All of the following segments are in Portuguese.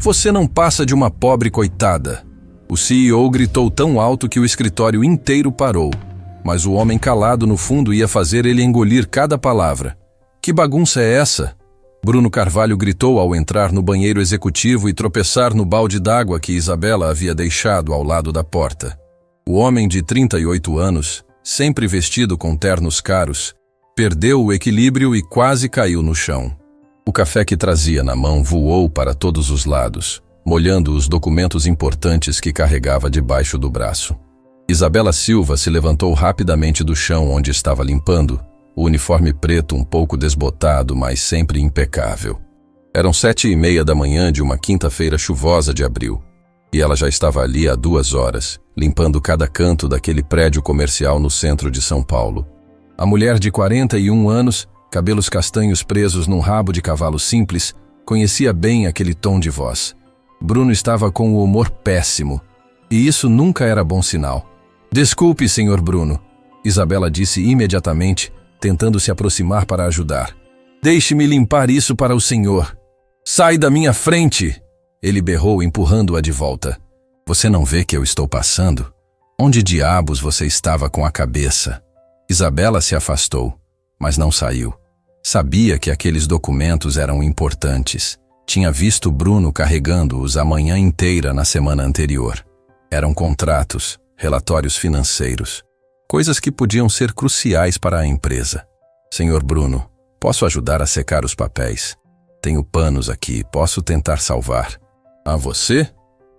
Você não passa de uma pobre coitada. O CEO gritou tão alto que o escritório inteiro parou, mas o homem calado no fundo ia fazer ele engolir cada palavra. Que bagunça é essa? Bruno Carvalho gritou ao entrar no banheiro executivo e tropeçar no balde d'água que Isabela havia deixado ao lado da porta. O homem de 38 anos, sempre vestido com ternos caros, perdeu o equilíbrio e quase caiu no chão. O café que trazia na mão voou para todos os lados, molhando os documentos importantes que carregava debaixo do braço. Isabela Silva se levantou rapidamente do chão onde estava limpando, o uniforme preto um pouco desbotado, mas sempre impecável. Eram 7h30 da manhã de uma quinta-feira chuvosa de abril, e ela já estava ali há 2 horas, limpando cada canto daquele prédio comercial no centro de São Paulo. A mulher de 41 anos, cabelos castanhos presos num rabo de cavalo simples, conhecia bem aquele tom de voz. Bruno estava com o humor péssimo, e isso nunca era bom sinal. "Desculpe, senhor Bruno", Isabela disse imediatamente, tentando se aproximar para ajudar. "Deixe-me limpar isso para o senhor." "Sai da minha frente!" Ele berrou, empurrando-a de volta. "Você não vê que eu estou passando? Onde diabos você estava com a cabeça?" Isabela se afastou, mas não saiu. Sabia que aqueles documentos eram importantes. Tinha visto Bruno carregando-os a manhã inteira na semana anterior. Eram contratos, relatórios financeiros, coisas que podiam ser cruciais para a empresa. "Senhor Bruno, posso ajudar a secar os papéis? Tenho panos aqui, posso tentar salvar." "Ah, você?"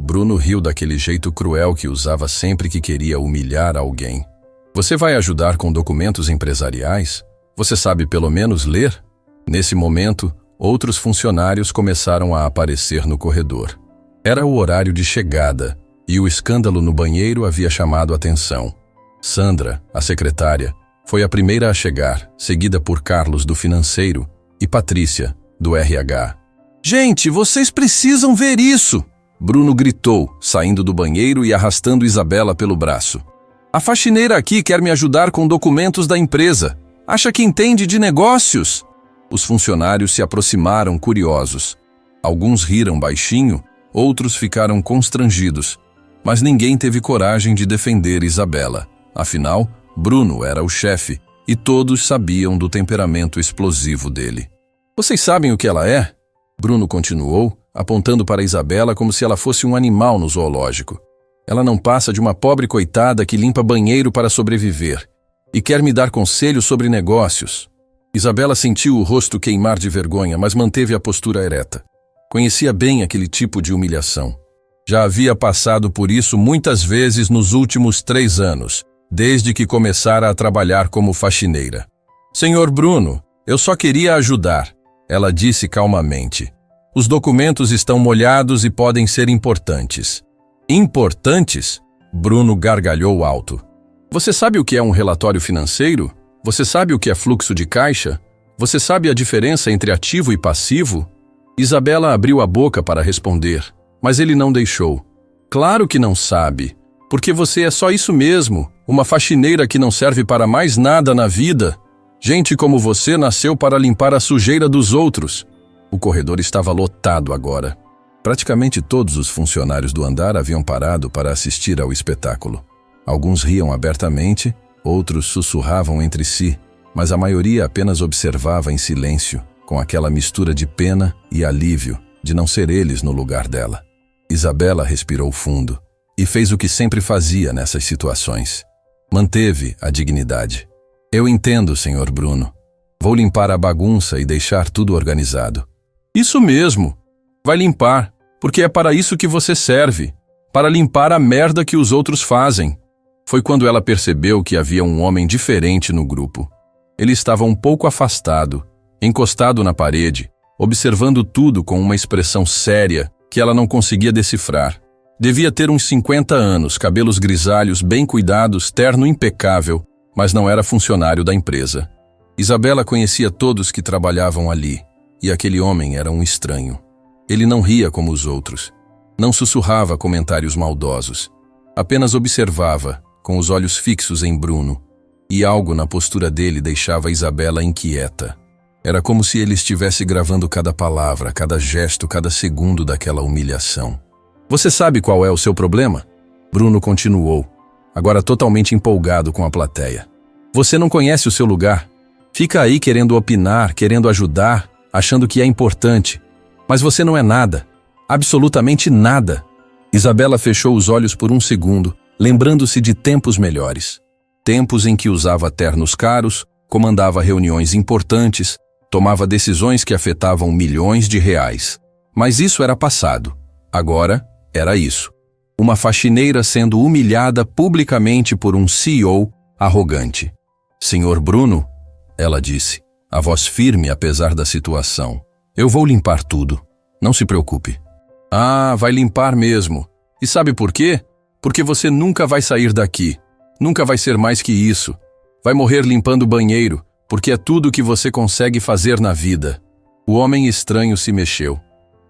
Bruno riu daquele jeito cruel que usava sempre que queria humilhar alguém. "Você vai ajudar com documentos empresariais? Você sabe pelo menos ler?" Nesse momento, outros funcionários começaram a aparecer no corredor. Era o horário de chegada, e o escândalo no banheiro havia chamado a atenção. Sandra, a secretária, foi a primeira a chegar, seguida por Carlos, do financeiro, e Patrícia, do RH. "Gente, vocês precisam ver isso!" Bruno gritou, saindo do banheiro e arrastando Isabela pelo braço. "A faxineira aqui quer me ajudar com documentos da empresa. Acha que entende de negócios?" Os funcionários se aproximaram curiosos. Alguns riram baixinho, outros ficaram constrangidos, mas ninguém teve coragem de defender Isabela. Afinal, Bruno era o chefe e todos sabiam do temperamento explosivo dele. "Vocês sabem o que ela é?" Bruno continuou, apontando para Isabela como se ela fosse um animal no zoológico. "Ela não passa de uma pobre coitada que limpa banheiro para sobreviver e quer me dar conselhos sobre negócios." Isabela sentiu o rosto queimar de vergonha, mas manteve a postura ereta. Conhecia bem aquele tipo de humilhação. Já havia passado por isso muitas vezes nos últimos 3 anos, desde que começara a trabalhar como faxineira. "Senhor Bruno, eu só queria ajudar", ela disse calmamente. "Os documentos estão molhados e podem ser importantes." "Importantes?" Bruno gargalhou alto. "Você sabe o que é um relatório financeiro? Você sabe o que é fluxo de caixa? Você sabe a diferença entre ativo e passivo?" Isabela abriu a boca para responder, mas ele não deixou. "Claro que não sabe, porque você é só isso mesmo, uma faxineira que não serve para mais nada na vida. Gente como você nasceu para limpar a sujeira dos outros." O corredor estava lotado agora. Praticamente todos os funcionários do andar haviam parado para assistir ao espetáculo. Alguns riam abertamente, outros sussurravam entre si, mas a maioria apenas observava em silêncio, com aquela mistura de pena e alívio de não ser eles no lugar dela. Isabela respirou fundo e fez o que sempre fazia nessas situações. Manteve a dignidade. "Eu entendo, senhor Bruno. Vou limpar a bagunça e deixar tudo organizado." "Isso mesmo. Vai limpar, porque é para isso que você serve, para limpar a merda que os outros fazem." Foi quando ela percebeu que havia um homem diferente no grupo. Ele estava um pouco afastado, encostado na parede, observando tudo com uma expressão séria que ela não conseguia decifrar. Devia ter uns 50 anos, cabelos grisalhos, bem cuidados, terno impecável, mas não era funcionário da empresa. Isabela conhecia todos que trabalhavam ali, e aquele homem era um estranho. Ele não ria como os outros, não sussurrava comentários maldosos, apenas observava, com os olhos fixos em Bruno, e algo na postura dele deixava Isabela inquieta. Era como se ele estivesse gravando cada palavra, cada gesto, cada segundo daquela humilhação. Você sabe qual é o seu problema? Bruno continuou, agora totalmente empolgado com a plateia. Você não conhece o seu lugar. Fica aí querendo opinar, querendo ajudar, achando que é importante. Mas você não é nada. Absolutamente nada. Isabela fechou os olhos por um segundo, lembrando-se de tempos melhores. Tempos em que usava ternos caros, comandava reuniões importantes, tomava decisões que afetavam milhões de reais. Mas isso era passado. Agora, era isso. Uma faxineira sendo humilhada publicamente por um CEO arrogante. Senhor Bruno, ela disse, a voz firme apesar da situação. Eu vou limpar tudo. Não se preocupe. Ah, vai limpar mesmo. E sabe por quê? Porque você nunca vai sair daqui. Nunca vai ser mais que isso. Vai morrer limpando o banheiro, porque é tudo o que você consegue fazer na vida. O homem estranho se mexeu.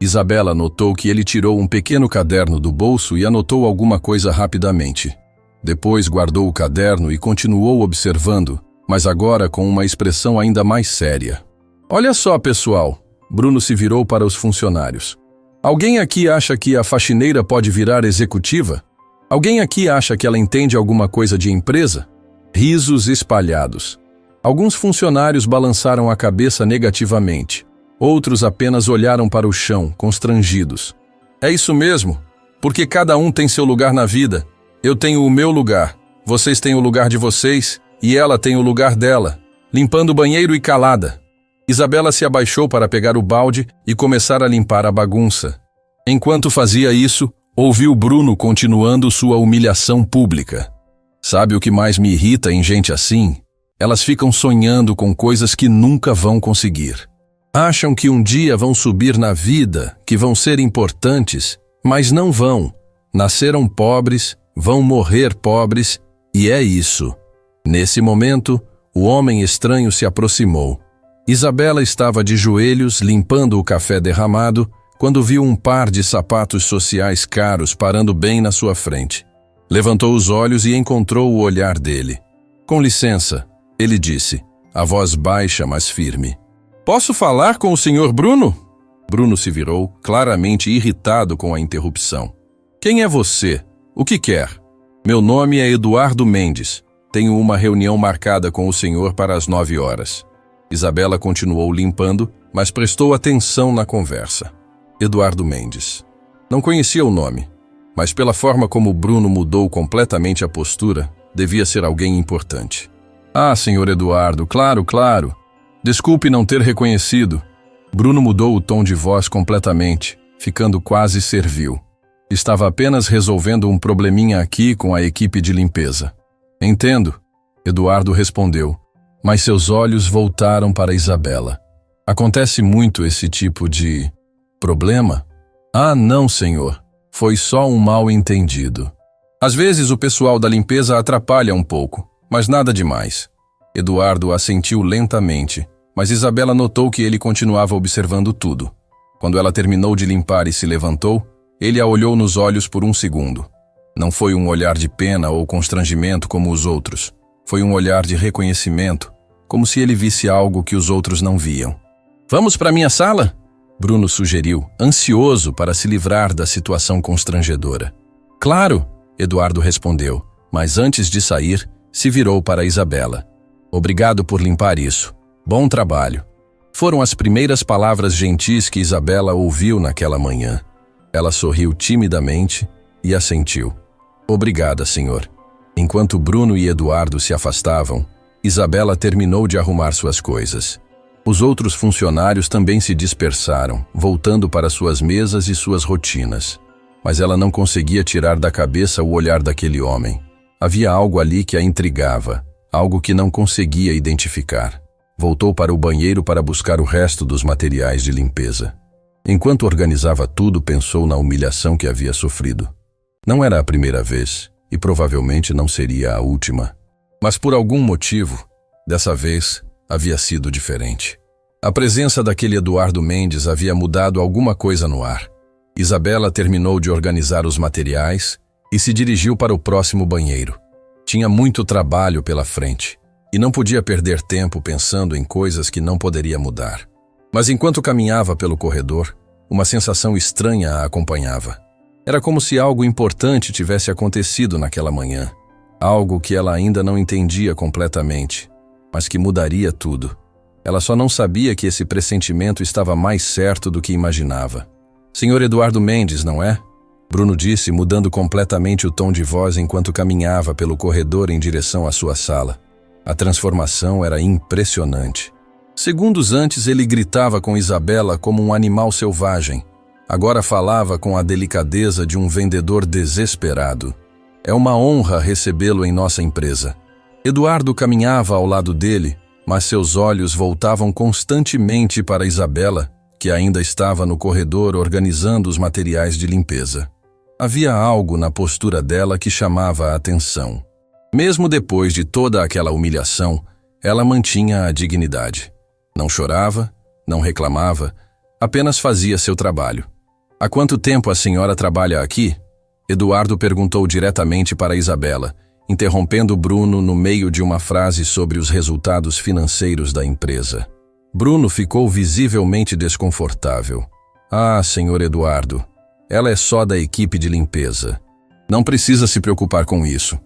Isabela notou que ele tirou um pequeno caderno do bolso e anotou alguma coisa rapidamente. Depois guardou o caderno e continuou observando, mas agora com uma expressão ainda mais séria. Olha só, pessoal. Bruno se virou para os funcionários. Alguém aqui acha que a faxineira pode virar executiva? Alguém aqui acha que ela entende alguma coisa de empresa? Risos espalhados. Alguns funcionários balançaram a cabeça negativamente. Outros apenas olharam para o chão, constrangidos. É isso mesmo, porque cada um tem seu lugar na vida. Eu tenho o meu lugar, vocês têm o lugar de vocês e ela tem o lugar dela, limpando o banheiro e calada. Isabela se abaixou para pegar o balde e começar a limpar a bagunça. Enquanto fazia isso, ouviu Bruno continuando sua humilhação pública. Sabe o que mais me irrita em gente assim? Elas ficam sonhando com coisas que nunca vão conseguir. Acham que um dia vão subir na vida, que vão ser importantes, mas não vão. Nasceram pobres, vão morrer pobres, e é isso. Nesse momento, o homem estranho se aproximou. Isabela estava de joelhos, limpando o café derramado, quando viu um par de sapatos sociais caros parando bem na sua frente. Levantou os olhos e encontrou o olhar dele. Com licença, ele disse, a voz baixa, mas firme. Posso falar com o senhor Bruno? Bruno se virou, claramente irritado com a interrupção. Quem é você? O que quer? Meu nome é Eduardo Mendes. Tenho uma reunião marcada com o senhor para as 9 horas. Isabela continuou limpando, mas prestou atenção na conversa. Eduardo Mendes. Não conhecia o nome, mas pela forma como Bruno mudou completamente a postura, devia ser alguém importante. Ah, senhor Eduardo, claro. Desculpe não ter reconhecido. Bruno mudou o tom de voz completamente, ficando quase servil. Estava apenas resolvendo um probleminha aqui com a equipe de limpeza. Entendo, Eduardo respondeu, mas seus olhos voltaram para Isabela. Acontece muito esse tipo de problema? Ah, não, senhor. Foi só um mal-entendido. Às vezes o pessoal da limpeza atrapalha um pouco, mas nada demais. Eduardo assentiu lentamente, mas Isabela notou que ele continuava observando tudo. Quando ela terminou de limpar e se levantou, ele a olhou nos olhos por um segundo. Não foi um olhar de pena ou constrangimento como os outros. Foi um olhar de reconhecimento, como se ele visse algo que os outros não viam. Vamos para minha sala? Bruno sugeriu, ansioso para se livrar da situação constrangedora. Claro, Eduardo respondeu, mas antes de sair, se virou para Isabela. Obrigado por limpar isso. Bom trabalho. Foram as primeiras palavras gentis que Isabela ouviu naquela manhã. Ela sorriu timidamente e assentiu. Obrigada, senhor. Enquanto Bruno e Eduardo se afastavam, Isabela terminou de arrumar suas coisas. Os outros funcionários também se dispersaram, voltando para suas mesas e suas rotinas. Mas ela não conseguia tirar da cabeça o olhar daquele homem. Havia algo ali que a intrigava, algo que não conseguia identificar. Voltou para o banheiro para buscar o resto dos materiais de limpeza. Enquanto organizava tudo, pensou na humilhação que havia sofrido. Não era a primeira vez, e provavelmente não seria a última. Mas por algum motivo, dessa vez, havia sido diferente. A presença daquele Eduardo Mendes havia mudado alguma coisa no ar. Isabela terminou de organizar os materiais e se dirigiu para o próximo banheiro. Tinha muito trabalho pela frente. e não podia perder tempo pensando em coisas que não poderia mudar. Mas enquanto caminhava pelo corredor, uma sensação estranha a acompanhava. Era como se algo importante tivesse acontecido naquela manhã. Algo que ela ainda não entendia completamente, mas que mudaria tudo. Ela só não sabia que esse pressentimento estava mais certo do que imaginava. Senhor Eduardo Mendes, não é? Bruno disse, mudando completamente o tom de voz enquanto caminhava pelo corredor em direção à sua sala. A transformação era impressionante. Segundos antes ele gritava com Isabela como um animal selvagem. Agora falava com a delicadeza de um vendedor desesperado. É uma honra recebê-lo em nossa empresa. Eduardo caminhava ao lado dele, mas seus olhos voltavam constantemente para Isabela, que ainda estava no corredor organizando os materiais de limpeza. Havia algo na postura dela que chamava a atenção. Mesmo depois de toda aquela humilhação, ela mantinha a dignidade. Não chorava, não reclamava, apenas fazia seu trabalho. Há quanto tempo a senhora trabalha aqui? Eduardo perguntou diretamente para Isabela, interrompendo Bruno no meio de uma frase sobre os resultados financeiros da empresa. Bruno ficou visivelmente desconfortável. Ah, senhor Eduardo, ela é só da equipe de limpeza. Não precisa se preocupar com isso.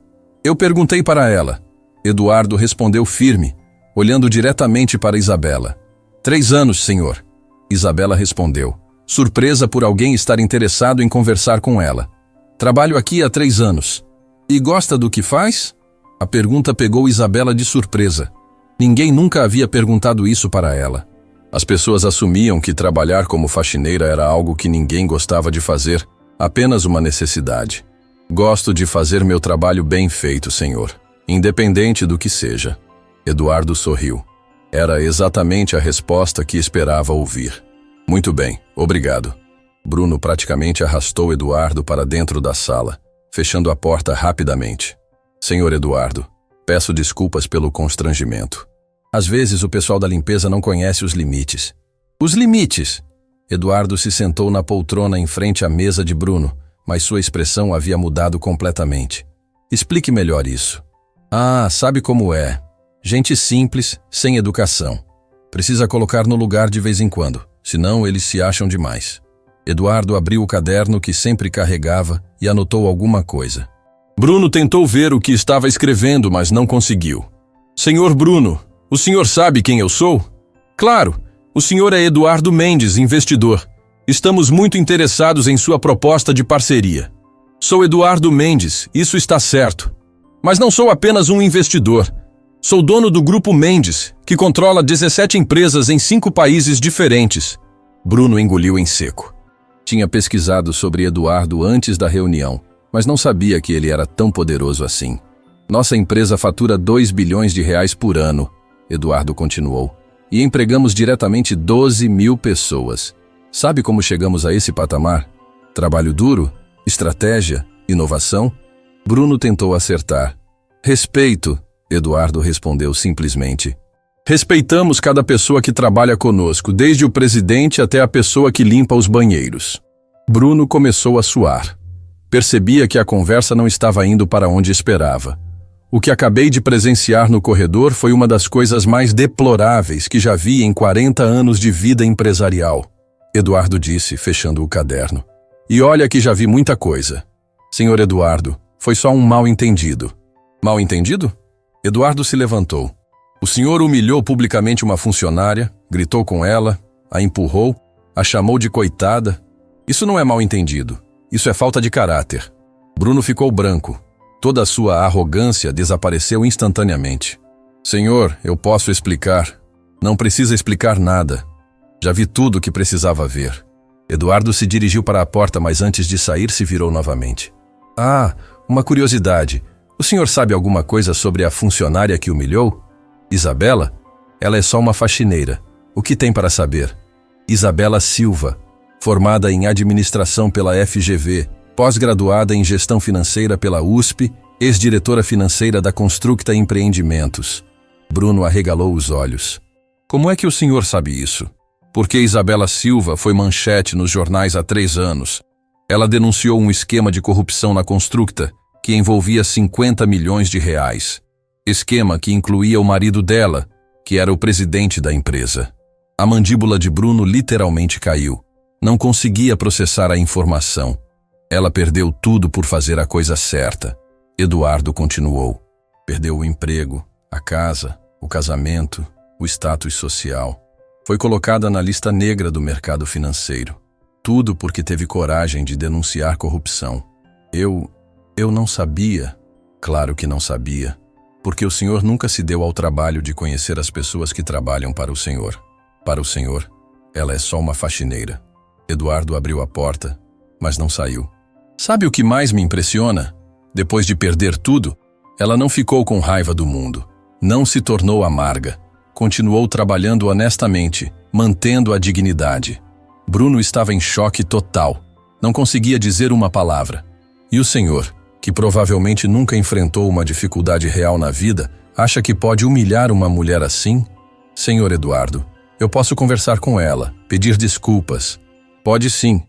Eu perguntei para ela. Eduardo respondeu firme, olhando diretamente para Isabela. 3 anos, senhor. Isabela respondeu, surpresa por alguém estar interessado em conversar com ela. Trabalho aqui há 3 anos. E gosta do que faz? A pergunta pegou Isabela de surpresa. Ninguém nunca havia perguntado isso para ela. As pessoas assumiam que trabalhar como faxineira era algo que ninguém gostava de fazer, apenas uma necessidade. Gosto de fazer meu trabalho bem feito, senhor, independente do que seja. Eduardo sorriu. Era exatamente a resposta que esperava ouvir. Muito bem, obrigado. Bruno praticamente arrastou Eduardo para dentro da sala, fechando a porta rapidamente. Senhor Eduardo, peço desculpas pelo constrangimento. Às vezes o pessoal da limpeza não conhece os limites. Os limites! Eduardo se sentou na poltrona em frente à mesa de Bruno, mas sua expressão havia mudado completamente. Explique melhor isso. Ah, sabe como é. Gente simples, sem educação. Precisa colocar no lugar de vez em quando, senão eles se acham demais. Eduardo abriu o caderno que sempre carregava e anotou alguma coisa. Bruno tentou ver o que estava escrevendo, mas não conseguiu. Senhor Bruno, o senhor sabe quem eu sou? Claro, o senhor é Eduardo Mendes, investidor. Estamos muito interessados em sua proposta de parceria. Sou Eduardo Mendes, isso está certo. Mas não sou apenas um investidor. Sou dono do Grupo Mendes, que controla 17 empresas em 5 países diferentes. Bruno engoliu em seco. Tinha pesquisado sobre Eduardo antes da reunião, mas não sabia que ele era tão poderoso assim. Nossa empresa fatura 2 bilhões de reais por ano, Eduardo continuou, e empregamos diretamente 12 mil pessoas. Sabe como chegamos a esse patamar? Trabalho duro? Estratégia? Inovação? Bruno tentou acertar. Respeito, Eduardo respondeu simplesmente. Respeitamos cada pessoa que trabalha conosco, desde o presidente até a pessoa que limpa os banheiros. Bruno começou a suar. Percebia que a conversa não estava indo para onde esperava. O que acabei de presenciar no corredor foi uma das coisas mais deploráveis que já vi em 40 anos de vida empresarial. Eduardo disse, fechando o caderno. E olha que já vi muita coisa. Senhor Eduardo, foi só um mal-entendido. Mal-entendido? Eduardo se levantou. O senhor humilhou publicamente uma funcionária, gritou com ela, a empurrou, a chamou de coitada. Isso não é mal-entendido. Isso é falta de caráter. Bruno ficou branco. Toda a sua arrogância desapareceu instantaneamente. Senhor, eu posso explicar. Não precisa explicar nada. Já vi tudo o que precisava ver. Eduardo se dirigiu para a porta, mas antes de sair se virou novamente. Ah, uma curiosidade. O senhor sabe alguma coisa sobre a funcionária que humilhou? Isabela? Ela é só uma faxineira. O que tem para saber? Isabela Silva, formada em administração pela FGV, pós-graduada em gestão financeira pela USP, ex-diretora financeira da Constructa Empreendimentos. Bruno arregalou os olhos. Como é que o senhor sabe isso? Porque Isabela Silva foi manchete nos jornais há 3 anos. Ela denunciou um esquema de corrupção na Constructa que envolvia 50 milhões de reais. Esquema que incluía o marido dela, que era o presidente da empresa. A mandíbula de Bruno literalmente caiu. Não conseguia processar a informação. Ela perdeu tudo por fazer a coisa certa. Eduardo continuou. Perdeu o emprego, a casa, o casamento, o status social. Foi colocada na lista negra do mercado financeiro. Tudo porque teve coragem de denunciar corrupção. Eu não sabia. Claro que não sabia. Porque o senhor nunca se deu ao trabalho de conhecer as pessoas que trabalham para o senhor. Para o senhor, ela é só uma faxineira. Eduardo abriu a porta, mas não saiu. Sabe o que mais me impressiona? Depois de perder tudo, ela não ficou com raiva do mundo. Não se tornou amarga. Continuou trabalhando honestamente, mantendo a dignidade. Bruno estava em choque total. Não conseguia dizer uma palavra. E o senhor, que provavelmente nunca enfrentou uma dificuldade real na vida, acha que pode humilhar uma mulher assim? Senhor Eduardo, eu posso conversar com ela, pedir desculpas. Pode sim,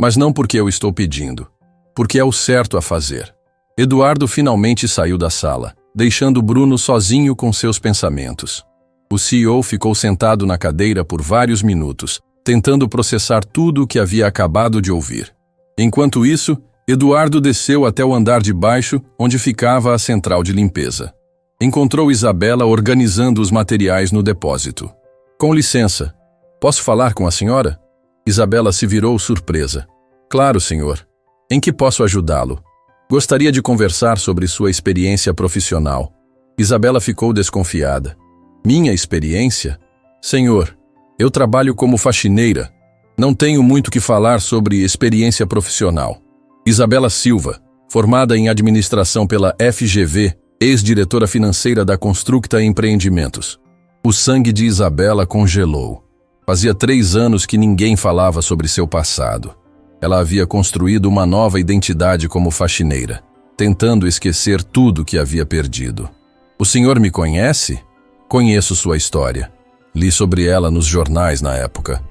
mas não porque eu estou pedindo. Porque é o certo a fazer. Eduardo finalmente saiu da sala, deixando Bruno sozinho com seus pensamentos. O CEO ficou sentado na cadeira por vários minutos, tentando processar tudo o que havia acabado de ouvir. Enquanto isso, Eduardo desceu até o andar de baixo, onde ficava a central de limpeza. Encontrou Isabela organizando os materiais no depósito. Com licença, posso falar com a senhora? Isabela se virou surpresa. Claro, senhor. Em que posso ajudá-lo? Gostaria de conversar sobre sua experiência profissional. Isabela ficou desconfiada. Minha experiência? Senhor, eu trabalho como faxineira. Não tenho muito que falar sobre experiência profissional. Isabela Silva, formada em administração pela FGV, ex-diretora financeira da Constructa Empreendimentos. O sangue de Isabela congelou. Fazia 3 anos que ninguém falava sobre seu passado. Ela havia construído uma nova identidade como faxineira, tentando esquecer tudo que havia perdido. O senhor me conhece? Conheço sua história. Li sobre ela nos jornais na época.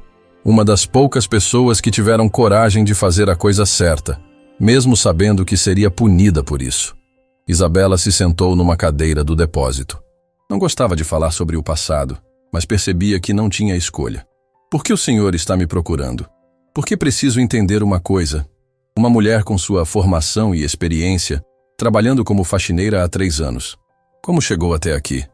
Uma das poucas pessoas que tiveram coragem de fazer a coisa certa, mesmo sabendo que seria punida por isso. Isabela se sentou numa cadeira do depósito. Não gostava de falar sobre o passado, mas percebia que não tinha escolha. Por que o senhor está me procurando? Porque preciso entender uma coisa. Uma mulher com sua formação e experiência, trabalhando como faxineira há 3 anos. Como chegou até aqui?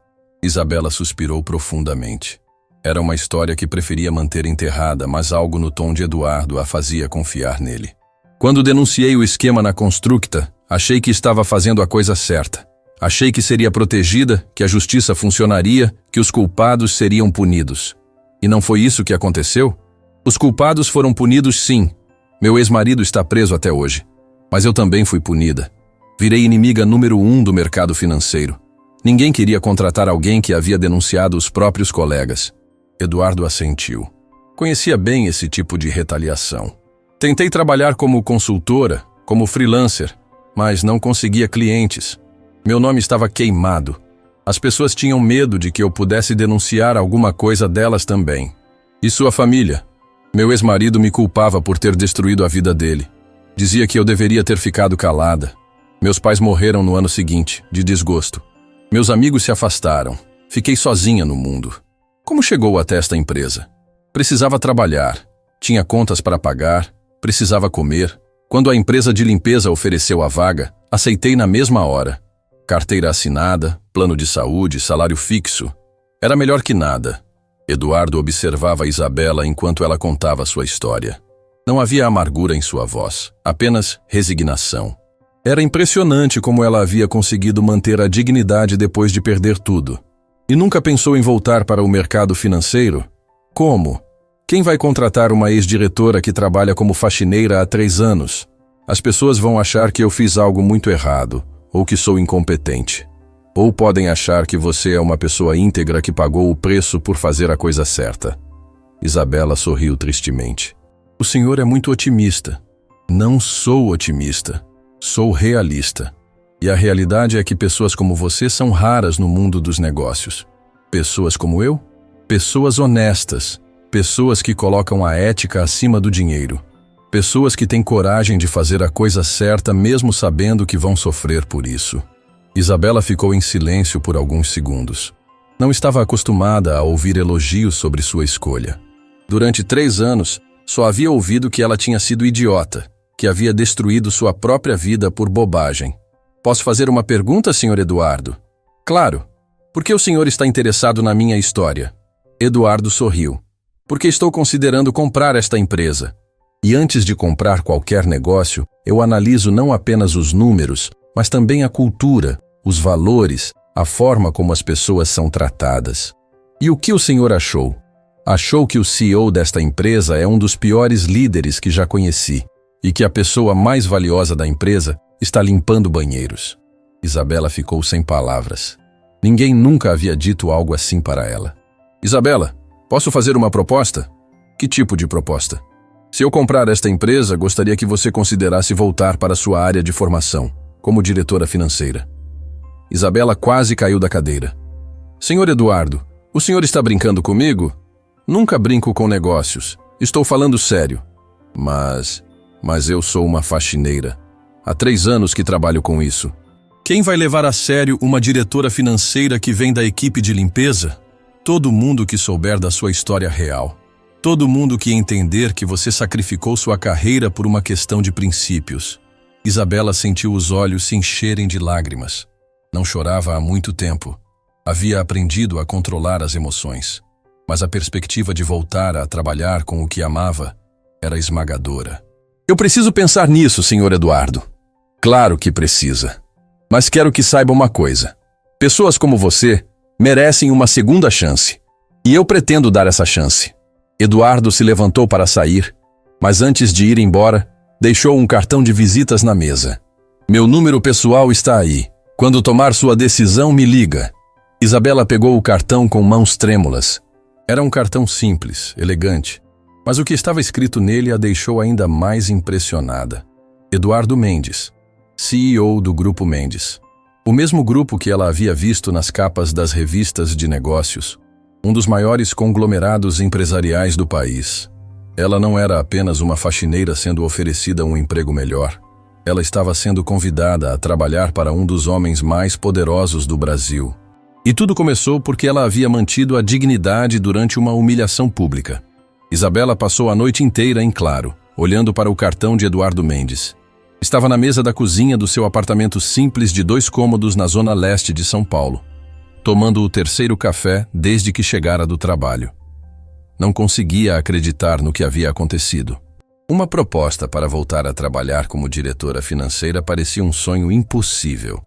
Isabela suspirou profundamente. Era uma história que preferia manter enterrada, mas algo no tom de Eduardo a fazia confiar nele. Quando denunciei o esquema na Constructa, achei que estava fazendo a coisa certa. Achei que seria protegida, que a justiça funcionaria, que os culpados seriam punidos. E não foi isso que aconteceu? Os culpados foram punidos sim. Meu ex-marido está preso até hoje. Mas eu também fui punida. Virei inimiga número 1 do mercado financeiro. Ninguém queria contratar alguém que havia denunciado os próprios colegas. Eduardo assentiu. Conhecia bem esse tipo de retaliação. Tentei trabalhar como consultora, como freelancer, mas não conseguia clientes. Meu nome estava queimado. As pessoas tinham medo de que eu pudesse denunciar alguma coisa delas também. E sua família? Meu ex-marido me culpava por ter destruído a vida dele. Dizia que eu deveria ter ficado calada. Meus pais morreram no ano seguinte, de desgosto. Meus amigos se afastaram. Fiquei sozinha no mundo. Como chegou até esta empresa? Precisava trabalhar. Tinha contas para pagar. Precisava comer. Quando a empresa de limpeza ofereceu a vaga, aceitei na mesma hora. Carteira assinada, plano de saúde, salário fixo. Era melhor que nada. Eduardo observava Isabela enquanto ela contava sua história. Não havia amargura em sua voz, apenas resignação. Era impressionante como ela havia conseguido manter a dignidade depois de perder tudo. E nunca pensou em voltar para o mercado financeiro? Como? Quem vai contratar uma ex-diretora que trabalha como faxineira há 3 anos? As pessoas vão achar que eu fiz algo muito errado, ou que sou incompetente. Ou podem achar que você é uma pessoa íntegra que pagou o preço por fazer a coisa certa. Isabela sorriu tristemente. O senhor é muito otimista. Não sou otimista. Sou realista. E a realidade é que pessoas como você são raras no mundo dos negócios. Pessoas como eu? Pessoas honestas. Pessoas que colocam a ética acima do dinheiro. Pessoas que têm coragem de fazer a coisa certa mesmo sabendo que vão sofrer por isso. Isabela ficou em silêncio por alguns segundos. Não estava acostumada a ouvir elogios sobre sua escolha. Durante 3 anos, só havia ouvido que ela tinha sido idiota, que havia destruído sua própria vida por bobagem. Posso fazer uma pergunta, Sr. Eduardo? Claro. Por que o senhor está interessado na minha história? Eduardo sorriu. Porque estou considerando comprar esta empresa. E antes de comprar qualquer negócio, eu analiso não apenas os números, mas também a cultura, os valores, a forma como as pessoas são tratadas. E o que o senhor achou? Achou que o CEO desta empresa é um dos piores líderes que já conheci e que a pessoa mais valiosa da empresa está limpando banheiros. Isabela ficou sem palavras. Ninguém nunca havia dito algo assim para ela. Isabela, posso fazer uma proposta? Que tipo de proposta? Se eu comprar esta empresa, gostaria que você considerasse voltar para sua área de formação, como diretora financeira. Isabela quase caiu da cadeira. Senhor Eduardo, o senhor está brincando comigo? Nunca brinco com negócios. Estou falando sério. Mas eu sou uma faxineira. Há 3 anos que trabalho com isso. Quem vai levar a sério uma diretora financeira que vem da equipe de limpeza? Todo mundo que souber da sua história real. Todo mundo que entender que você sacrificou sua carreira por uma questão de princípios. Isabela sentiu os olhos se encherem de lágrimas. Não chorava há muito tempo. Havia aprendido a controlar as emoções. Mas a perspectiva de voltar a trabalhar com o que amava era esmagadora. Eu preciso pensar nisso, Sr. Eduardo. Claro que precisa. Mas quero que saiba uma coisa. Pessoas como você merecem uma segunda chance. E eu pretendo dar essa chance. Eduardo se levantou para sair, mas antes de ir embora, deixou um cartão de visitas na mesa. Meu número pessoal está aí. Quando tomar sua decisão, me liga. Isabela pegou o cartão com mãos trêmulas. Era um cartão simples, elegante, mas o que estava escrito nele a deixou ainda mais impressionada. Eduardo Mendes, CEO do Grupo Mendes. O mesmo grupo que ela havia visto nas capas das revistas de negócios, um dos maiores conglomerados empresariais do país. Ela não era apenas uma faxineira sendo oferecida um emprego melhor. Ela estava sendo convidada a trabalhar para um dos homens mais poderosos do Brasil. E tudo começou porque ela havia mantido a dignidade durante uma humilhação pública. Isabela passou a noite inteira em claro, olhando para o cartão de Eduardo Mendes. Estava na mesa da cozinha do seu apartamento simples de 2 cômodos na zona leste de São Paulo, tomando o 3º café desde que chegara do trabalho. Não conseguia acreditar no que havia acontecido. Uma proposta para voltar a trabalhar como diretora financeira parecia um sonho impossível.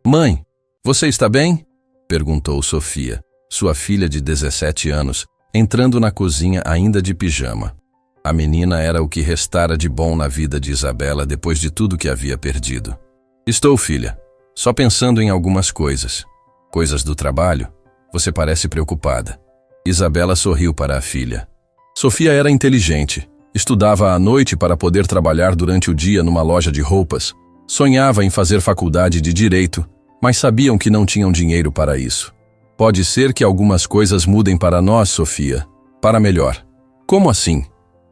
Mãe, você está bem? Perguntou Sofia, sua filha de 17 anos, entrando na cozinha ainda de pijama. A menina era o que restara de bom na vida de Isabela depois de tudo que havia perdido. Estou, filha. Só pensando em algumas coisas. Coisas do trabalho? Você parece preocupada. Isabela sorriu para a filha. Sofia era inteligente. Estudava à noite para poder trabalhar durante o dia numa loja de roupas. Sonhava em fazer faculdade de direito, mas sabiam que não tinham dinheiro para isso. Pode ser que algumas coisas mudem para nós, Sofia. Para melhor. Como assim?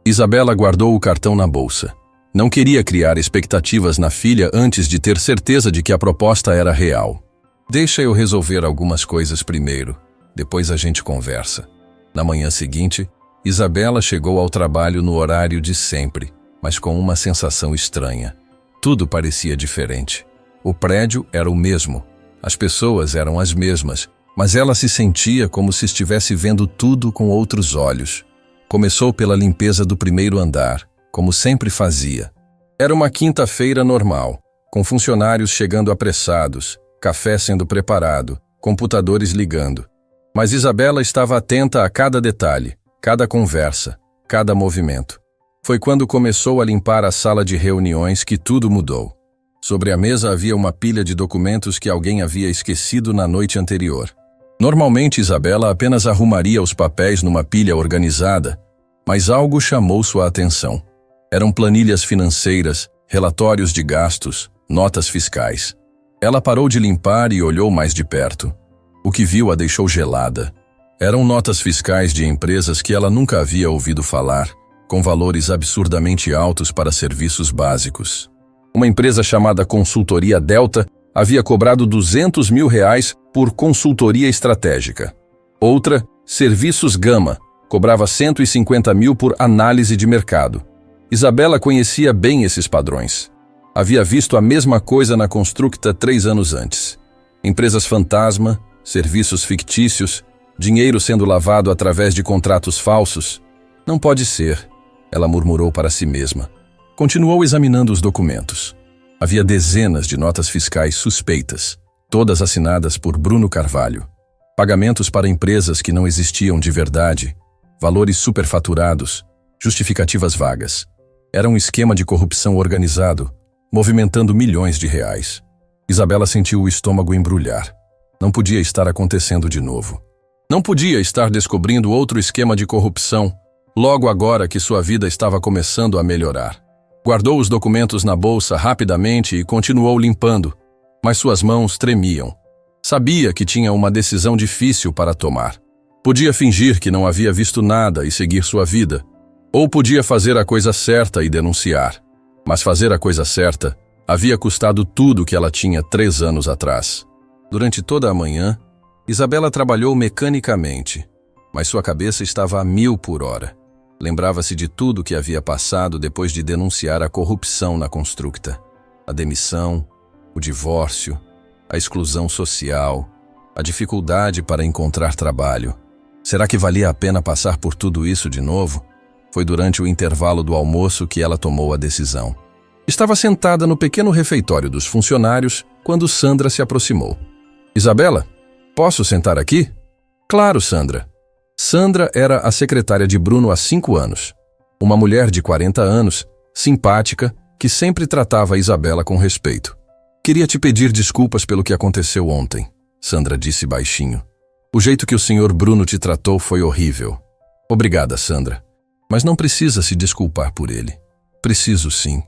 Isabela guardou o cartão na bolsa. Não queria criar expectativas na filha antes de ter certeza de que a proposta era real. Deixa eu resolver algumas coisas primeiro. Depois a gente conversa. Na manhã seguinte, Isabela chegou ao trabalho no horário de sempre, mas com uma sensação estranha. Tudo parecia diferente. O prédio era o mesmo. As pessoas eram as mesmas, mas ela se sentia como se estivesse vendo tudo com outros olhos. Começou pela limpeza do 1º andar, como sempre fazia. Era uma quinta-feira normal, com funcionários chegando apressados, café sendo preparado, computadores ligando. Mas Isabela estava atenta a cada detalhe, cada conversa, cada movimento. Foi quando começou a limpar a sala de reuniões que tudo mudou. Sobre a mesa havia uma pilha de documentos que alguém havia esquecido na noite anterior. Normalmente Isabela apenas arrumaria os papéis numa pilha organizada, mas algo chamou sua atenção. Eram planilhas financeiras, relatórios de gastos, notas fiscais. Ela parou de limpar e olhou mais de perto. O que viu a deixou gelada. Eram notas fiscais de empresas que ela nunca havia ouvido falar, com valores absurdamente altos para serviços básicos. Uma empresa chamada Consultoria Delta havia cobrado R$ 200.000 por consultoria estratégica. Outra, Serviços Gama, cobrava 150 mil por análise de mercado. Isabela conhecia bem esses padrões. Havia visto a mesma coisa na Constructa 3 anos antes. Empresas fantasma, serviços fictícios, dinheiro sendo lavado através de contratos falsos. Não pode ser, ela murmurou para si mesma. Continuou examinando os documentos. Havia dezenas de notas fiscais suspeitas, todas assinadas por Bruno Carvalho. Pagamentos para empresas que não existiam de verdade, valores superfaturados, justificativas vagas. Era um esquema de corrupção organizado, movimentando milhões de reais. Isabela sentiu o estômago embrulhar. Não podia estar acontecendo de novo. Não podia estar descobrindo outro esquema de corrupção, logo agora que sua vida estava começando a melhorar. Guardou os documentos na bolsa rapidamente e continuou limpando, mas suas mãos tremiam. Sabia que tinha uma decisão difícil para tomar. Podia fingir que não havia visto nada e seguir sua vida, ou podia fazer a coisa certa e denunciar. Mas fazer a coisa certa havia custado tudo que ela tinha 3 anos atrás. Durante toda a manhã, Isabela trabalhou mecanicamente, mas sua cabeça estava a 1000 por hora. Lembrava-se de tudo que havia passado depois de denunciar a corrupção na Constructa. A demissão, o divórcio, a exclusão social, a dificuldade para encontrar trabalho. Será que valia a pena passar por tudo isso de novo? Foi durante o intervalo do almoço que ela tomou a decisão. Estava sentada no pequeno refeitório dos funcionários quando Sandra se aproximou. Isabela, posso sentar aqui? Claro, Sandra. Sandra era a secretária de Bruno há 5 anos. Uma mulher de 40 anos, simpática, que sempre tratava a Isabela com respeito. Queria te pedir desculpas pelo que aconteceu ontem, Sandra disse baixinho. O jeito que o senhor Bruno te tratou foi horrível. Obrigada, Sandra. Mas não precisa se desculpar por ele. Preciso sim.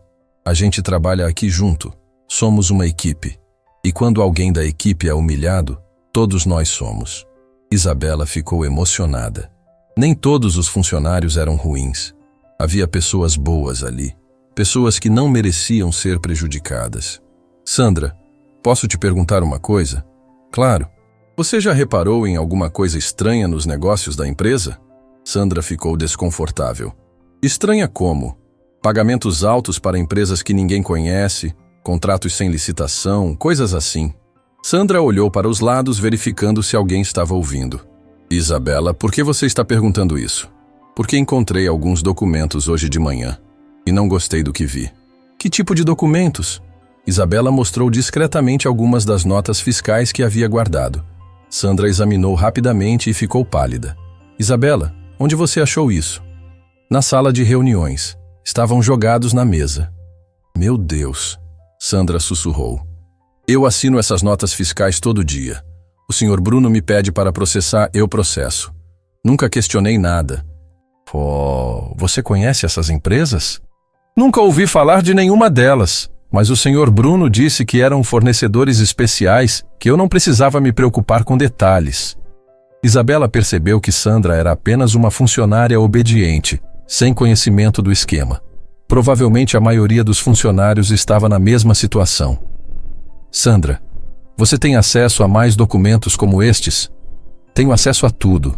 A gente trabalha aqui junto. Somos uma equipe. E quando alguém da equipe é humilhado, todos nós somos. Isabela ficou emocionada. Nem todos os funcionários eram ruins. Havia pessoas boas ali. Pessoas que não mereciam ser prejudicadas. Sandra, posso te perguntar uma coisa? Claro. Você já reparou em alguma coisa estranha nos negócios da empresa? Sandra ficou desconfortável. Estranha como? Pagamentos altos para empresas que ninguém conhece, contratos sem licitação, coisas assim. Sandra olhou para os lados verificando se alguém estava ouvindo. Isabela, por que você está perguntando isso? Porque encontrei alguns documentos hoje de manhã e não gostei do que vi. Que tipo de documentos? Isabela mostrou discretamente algumas das notas fiscais que havia guardado. Sandra examinou rapidamente e ficou pálida. Isabela, onde você achou isso? Na sala de reuniões. Estavam jogados na mesa. Meu Deus, Sandra sussurrou. Eu assino essas notas fiscais todo dia. O senhor Bruno me pede para processar, eu processo. Nunca questionei nada. Você conhece essas empresas? Nunca ouvi falar de nenhuma delas. Mas o senhor Bruno disse que eram fornecedores especiais, que eu não precisava me preocupar com detalhes. Isabela percebeu que Sandra era apenas uma funcionária obediente, sem conhecimento do esquema. Provavelmente a maioria dos funcionários estava na mesma situação. Sandra, você tem acesso a mais documentos como estes? Tenho acesso a tudo.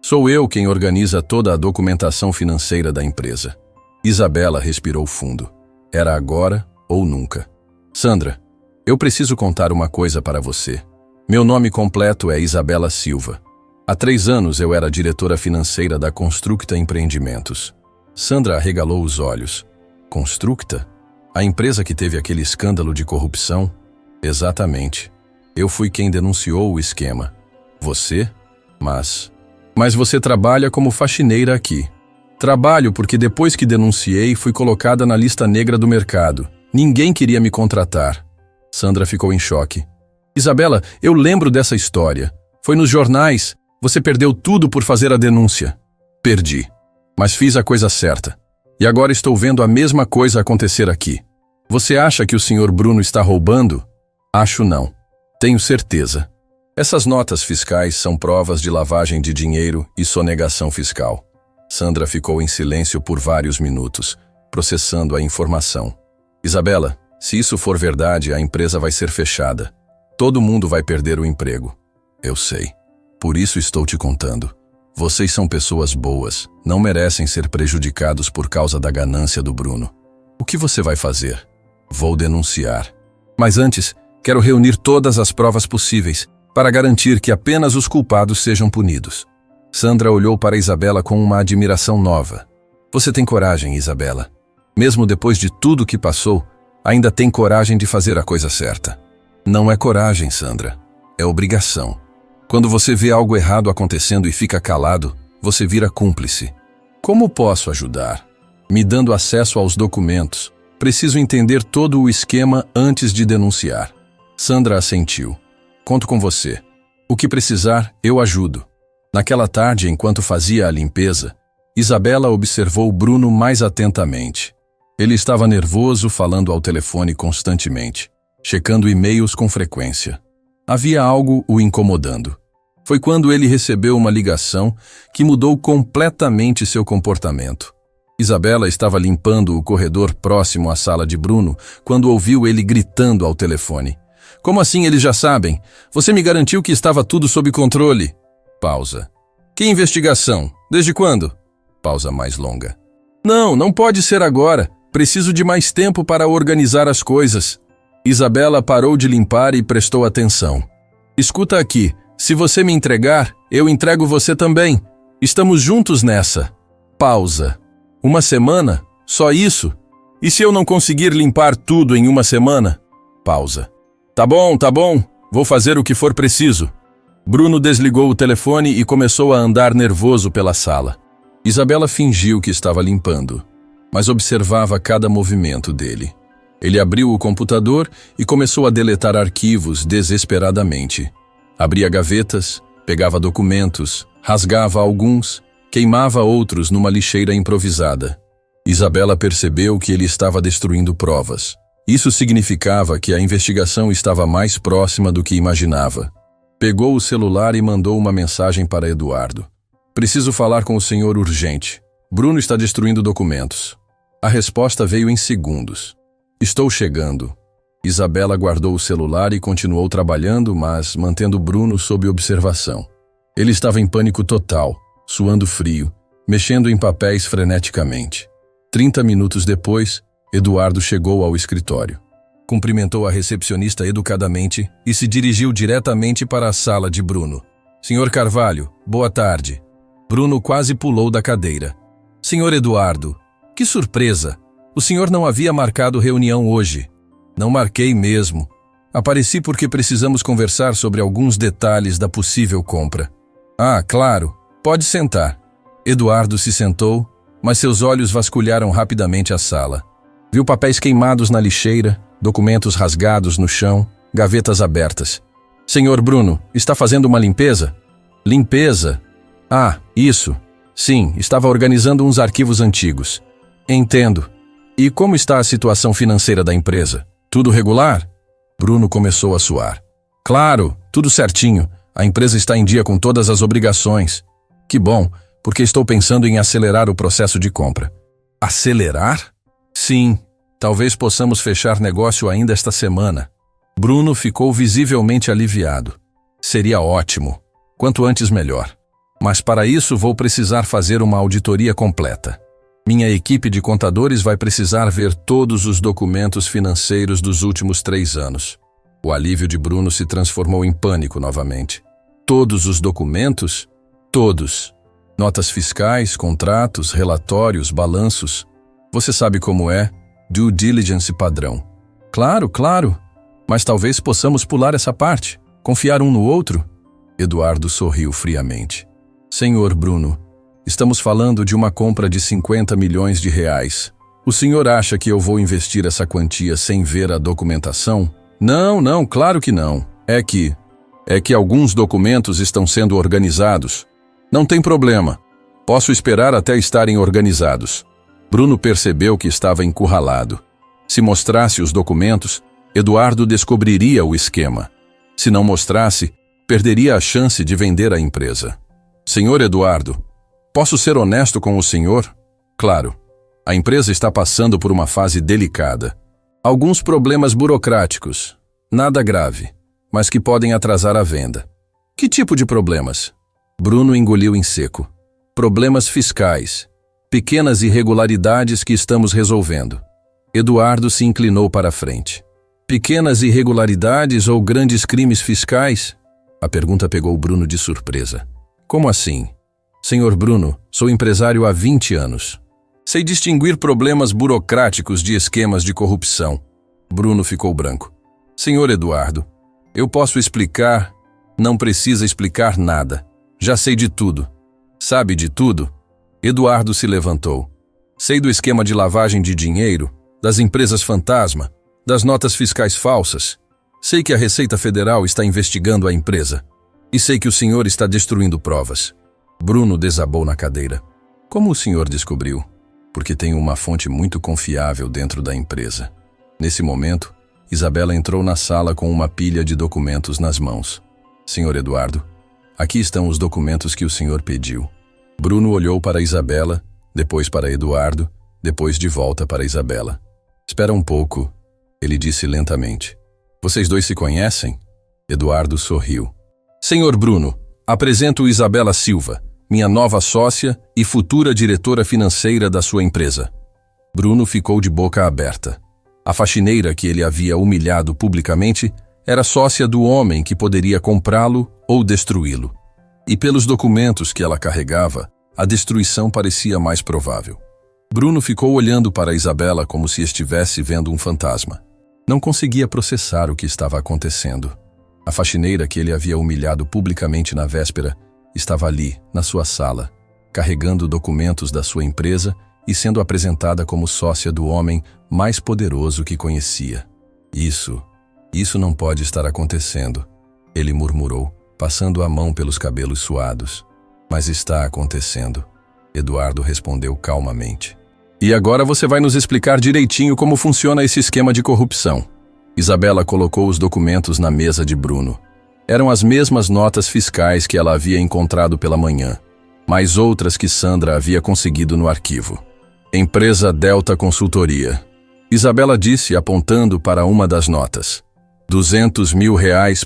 Sou eu quem organiza toda a documentação financeira da empresa. Isabela respirou fundo. Era agora ou nunca. Sandra, eu preciso contar uma coisa para você. Meu nome completo é Isabela Silva. Há 3 anos eu era diretora financeira da Constructa Empreendimentos. Sandra arregalou os olhos. Constructa? A empresa que teve aquele escândalo de corrupção? Exatamente. Eu fui quem denunciou o esquema. Você? Mas você trabalha como faxineira aqui. Trabalho porque depois que denunciei fui colocada na lista negra do mercado. Ninguém queria me contratar. Sandra ficou em choque. Isabela, eu lembro dessa história. Foi nos jornais. Você perdeu tudo por fazer a denúncia. Perdi. Mas fiz a coisa certa. E agora estou vendo a mesma coisa acontecer aqui. Você acha que o senhor Bruno está roubando? Acho não. Tenho certeza. Essas notas fiscais são provas de lavagem de dinheiro e sonegação fiscal. Sandra ficou em silêncio por vários minutos, processando a informação. Isabela, Se isso for verdade, a empresa vai ser fechada. Todo mundo vai perder o emprego. Eu sei. Por isso estou te contando. Vocês são pessoas boas, não merecem ser prejudicados por causa da ganância do Bruno. O que você vai fazer? Vou denunciar. Mas antes, quero reunir todas as provas possíveis para garantir que apenas os culpados sejam punidos. Sandra olhou para Isabela com uma admiração nova. Você tem coragem, Isabela. Mesmo depois de tudo que passou, ainda tem coragem de fazer a coisa certa. Não é coragem, Sandra. É obrigação. Quando você vê algo errado acontecendo e fica calado, você vira cúmplice. Como posso ajudar? Me dando acesso aos documentos. Preciso entender todo o esquema antes de denunciar. Sandra assentiu. Conto com você. O que precisar, eu ajudo. Naquela tarde, enquanto fazia a limpeza, Isabela observou Bruno mais atentamente. Ele estava nervoso, falando ao telefone constantemente, checando e-mails com frequência. Havia algo o incomodando. Foi quando ele recebeu uma ligação que mudou completamente seu comportamento. Isabela estava limpando o corredor próximo à sala de Bruno quando ouviu ele gritando ao telefone. Como assim eles já sabem? Você me garantiu que estava tudo sob controle. Pausa. Que investigação? Desde quando? Pausa mais longa. Não pode ser agora. Preciso de mais tempo para organizar as coisas. Isabela parou de limpar e prestou atenção. Escuta aqui, se você me entregar, eu entrego você também. Estamos juntos nessa. Pausa. Uma semana? Só isso? E se eu não conseguir limpar tudo em uma semana? Pausa. Tá bom. Vou fazer o que for preciso. Bruno desligou o telefone e começou a andar nervoso pela sala. Isabela fingiu que estava limpando, mas observava cada movimento dele. Ele abriu o computador e começou a deletar arquivos desesperadamente. Abria gavetas, pegava documentos, rasgava alguns, queimava outros numa lixeira improvisada. Isabela percebeu que ele estava destruindo provas. Isso significava que a investigação estava mais próxima do que imaginava. Pegou o celular e mandou uma mensagem para Eduardo. Preciso falar com o senhor urgente. Bruno está destruindo documentos. A resposta veio em segundos. Estou chegando. Isabela guardou o celular e continuou trabalhando, mas mantendo Bruno sob observação. Ele estava em pânico total, suando frio, mexendo em papéis freneticamente. 30 minutos depois, Eduardo chegou ao escritório. Cumprimentou a recepcionista educadamente e se dirigiu diretamente para a sala de Bruno. Senhor Carvalho, boa tarde. Bruno quase pulou da cadeira. Senhor Eduardo, que surpresa! O senhor não havia marcado reunião hoje. Não marquei mesmo. Apareci porque precisamos conversar sobre alguns detalhes da possível compra. Ah, claro. Pode sentar. Eduardo se sentou, mas seus olhos vasculharam rapidamente a sala. Viu papéis queimados na lixeira, documentos rasgados no chão, gavetas abertas. Senhor Bruno, está fazendo uma limpeza? Limpeza? Ah, isso. Sim, estava organizando uns arquivos antigos. Entendo. E como está a situação financeira da empresa? Tudo regular? Bruno começou a suar. Claro, tudo certinho. A empresa está em dia com todas as obrigações. Que bom, porque estou pensando em acelerar o processo de compra. Acelerar? Sim, talvez possamos fechar negócio ainda esta semana. Bruno ficou visivelmente aliviado. Seria ótimo. Quanto antes melhor. Mas para isso vou precisar fazer uma auditoria completa. Minha equipe de contadores vai precisar ver todos os documentos financeiros dos últimos 3 anos. O alívio de Bruno se transformou em pânico novamente. Todos os documentos? Todos. Notas fiscais, contratos, relatórios, balanços. Você sabe como é? Due diligence padrão. Claro. Mas talvez possamos pular essa parte. Confiar um no outro? Eduardo sorriu friamente. Senhor Bruno, estamos falando de uma compra de 50 milhões de reais. O senhor acha que eu vou investir essa quantia sem ver a documentação? Não, claro que não. É que alguns documentos estão sendo organizados. Não tem problema. Posso esperar até estarem organizados. Bruno percebeu que estava encurralado. Se mostrasse os documentos, Eduardo descobriria o esquema. Se não mostrasse, perderia a chance de vender a empresa. Senhor Eduardo, posso ser honesto com o senhor? Claro. A empresa está passando por uma fase delicada. Alguns problemas burocráticos. Nada grave, mas que podem atrasar a venda. Que tipo de problemas? Bruno engoliu em seco. Problemas fiscais. Pequenas irregularidades que estamos resolvendo. Eduardo se inclinou para a frente. Pequenas irregularidades ou grandes crimes fiscais? A pergunta pegou Bruno de surpresa. Como assim? Senhor Bruno, sou empresário há 20 anos. Sei distinguir problemas burocráticos de esquemas de corrupção. Bruno ficou branco. Senhor Eduardo, eu posso explicar? Não precisa explicar nada. Já sei de tudo. Sabe de tudo? Eduardo se levantou. Sei do esquema de lavagem de dinheiro, das empresas fantasma, das notas fiscais falsas. Sei que a Receita Federal está investigando a empresa. E sei que o senhor está destruindo provas. Bruno desabou na cadeira. Como o senhor descobriu? Porque tenho uma fonte muito confiável dentro da empresa. Nesse momento, Isabela entrou na sala com uma pilha de documentos nas mãos. Senhor Eduardo, aqui estão os documentos que o senhor pediu. Bruno olhou para Isabela, depois para Eduardo, depois de volta para Isabela. Espera um pouco, ele disse lentamente. Vocês dois se conhecem? Eduardo sorriu. Senhor Bruno, apresento Isabela Silva, minha nova sócia e futura diretora financeira da sua empresa. Bruno ficou de boca aberta. A faxineira que ele havia humilhado publicamente era sócia do homem que poderia comprá-lo ou destruí-lo. E pelos documentos que ela carregava, a destruição parecia mais provável. Bruno ficou olhando para Isabela como se estivesse vendo um fantasma. Não conseguia processar o que estava acontecendo. A faxineira que ele havia humilhado publicamente na véspera estava ali, na sua sala, carregando documentos da sua empresa e sendo apresentada como sócia do homem mais poderoso que conhecia. Isso não pode estar acontecendo, ele murmurou, passando a mão pelos cabelos suados. Mas está acontecendo, Eduardo respondeu calmamente. E agora você vai nos explicar direitinho como funciona esse esquema de corrupção. Isabela colocou os documentos na mesa de Bruno. Eram as mesmas notas fiscais que ela havia encontrado pela manhã, mais outras que Sandra havia conseguido no arquivo. Empresa Delta Consultoria. Isabela disse, apontando para uma das notas. R$200 mil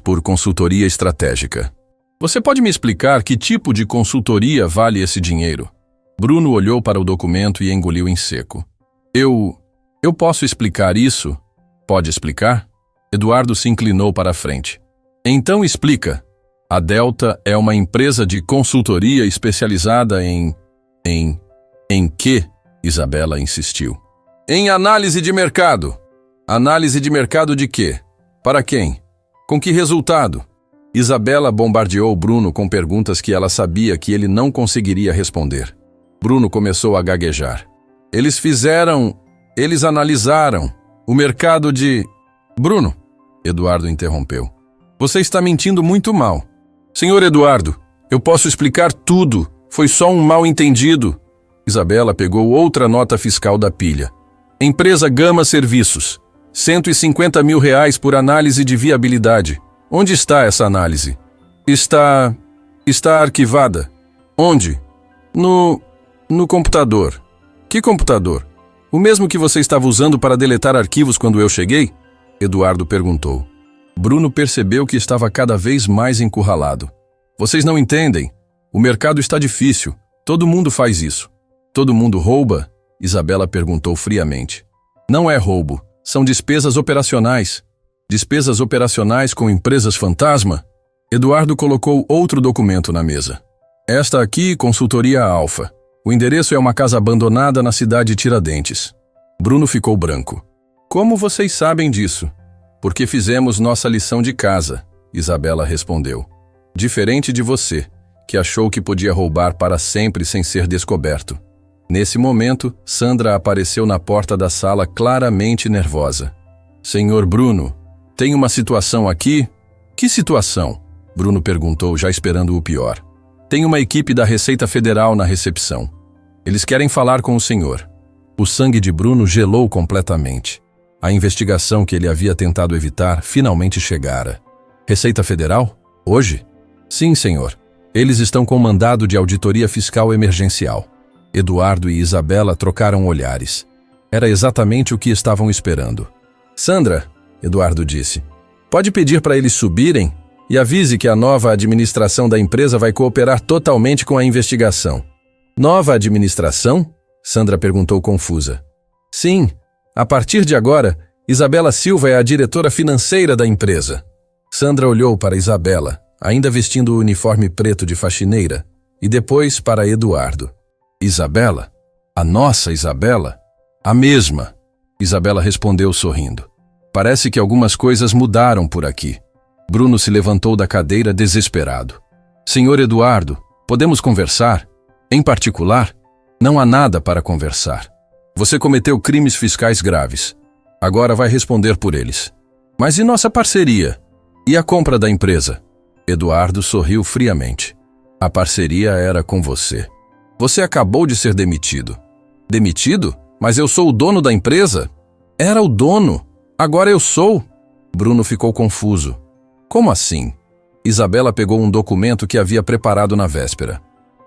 por consultoria estratégica. Você pode me explicar que tipo de consultoria vale esse dinheiro? Bruno olhou para o documento e engoliu em seco. Eu posso explicar isso? Pode explicar? Eduardo se inclinou para a frente. Então explica. A Delta é uma empresa de consultoria especializada em quê? Isabela insistiu. Em análise de mercado. Análise de mercado de quê? Para quem? Com que resultado? Isabela bombardeou Bruno com perguntas que ela sabia que ele não conseguiria responder. Bruno começou a gaguejar. Eles analisaram o mercado de... Bruno, Eduardo interrompeu. Você está mentindo muito mal. Senhor Eduardo, eu posso explicar tudo. Foi só um mal-entendido. Isabela pegou outra nota fiscal da pilha. Empresa Gama Serviços. R$150 mil por análise de viabilidade. Onde está essa análise? Está arquivada. Onde? No computador. Que computador? O mesmo que você estava usando para deletar arquivos quando eu cheguei? Eduardo perguntou. Bruno percebeu que estava cada vez mais encurralado. Vocês não entendem. O mercado está difícil. Todo mundo faz isso. Todo mundo rouba? Isabela perguntou friamente. Não é roubo. São despesas operacionais. Despesas operacionais com empresas fantasma? Eduardo colocou outro documento na mesa. Esta aqui, Consultoria Alfa. O endereço é uma casa abandonada na cidade de Tiradentes. Bruno ficou branco. Como vocês sabem disso? Porque fizemos nossa lição de casa, Isabela respondeu. Diferente de você, que achou que podia roubar para sempre sem ser descoberto. Nesse momento, Sandra apareceu na porta da sala claramente nervosa. Senhor Bruno, tem uma situação aqui? Que situação? Bruno perguntou, já esperando o pior. Tem uma equipe da Receita Federal na recepção. Eles querem falar com o senhor. O sangue de Bruno gelou completamente. A investigação que ele havia tentado evitar finalmente chegara. Receita Federal? Hoje? Sim, senhor. Eles estão com mandado de auditoria fiscal emergencial. Eduardo e Isabela trocaram olhares. Era exatamente o que estavam esperando. Sandra, Eduardo disse, pode pedir para eles subirem e avise que a nova administração da empresa vai cooperar totalmente com a investigação. Nova administração? Sandra perguntou confusa. Sim, a partir de agora, Isabela Silva é a diretora financeira da empresa. Sandra olhou para Isabela, ainda vestindo o uniforme preto de faxineira, e depois para Eduardo. Isabela? A nossa Isabela? A mesma. Isabela respondeu sorrindo. Parece que algumas coisas mudaram por aqui. Bruno se levantou da cadeira desesperado. Senhor Eduardo, podemos conversar? Em particular, não há nada para conversar. Você cometeu crimes fiscais graves. Agora vai responder por eles. Mas e nossa parceria? E a compra da empresa? Eduardo sorriu friamente. A parceria era com você. Você acabou de ser demitido. Demitido? Mas eu sou o dono da empresa? Era o dono. Agora eu sou. Bruno ficou confuso. Como assim? Isabela pegou um documento que havia preparado na véspera.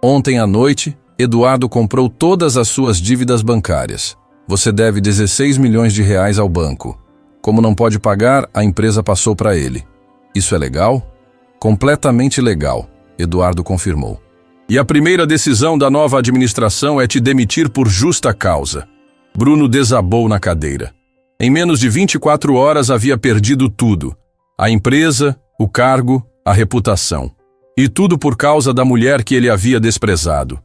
Ontem à noite, Eduardo comprou todas as suas dívidas bancárias. Você deve 16 milhões de reais ao banco. Como não pode pagar, a empresa passou para ele. Isso é legal? Completamente legal, Eduardo confirmou. E a primeira decisão da nova administração é te demitir por justa causa. Bruno desabou na cadeira. Em menos de 24 horas havia perdido tudo. A empresa, o cargo, a reputação. E tudo por causa da mulher que ele havia desprezado.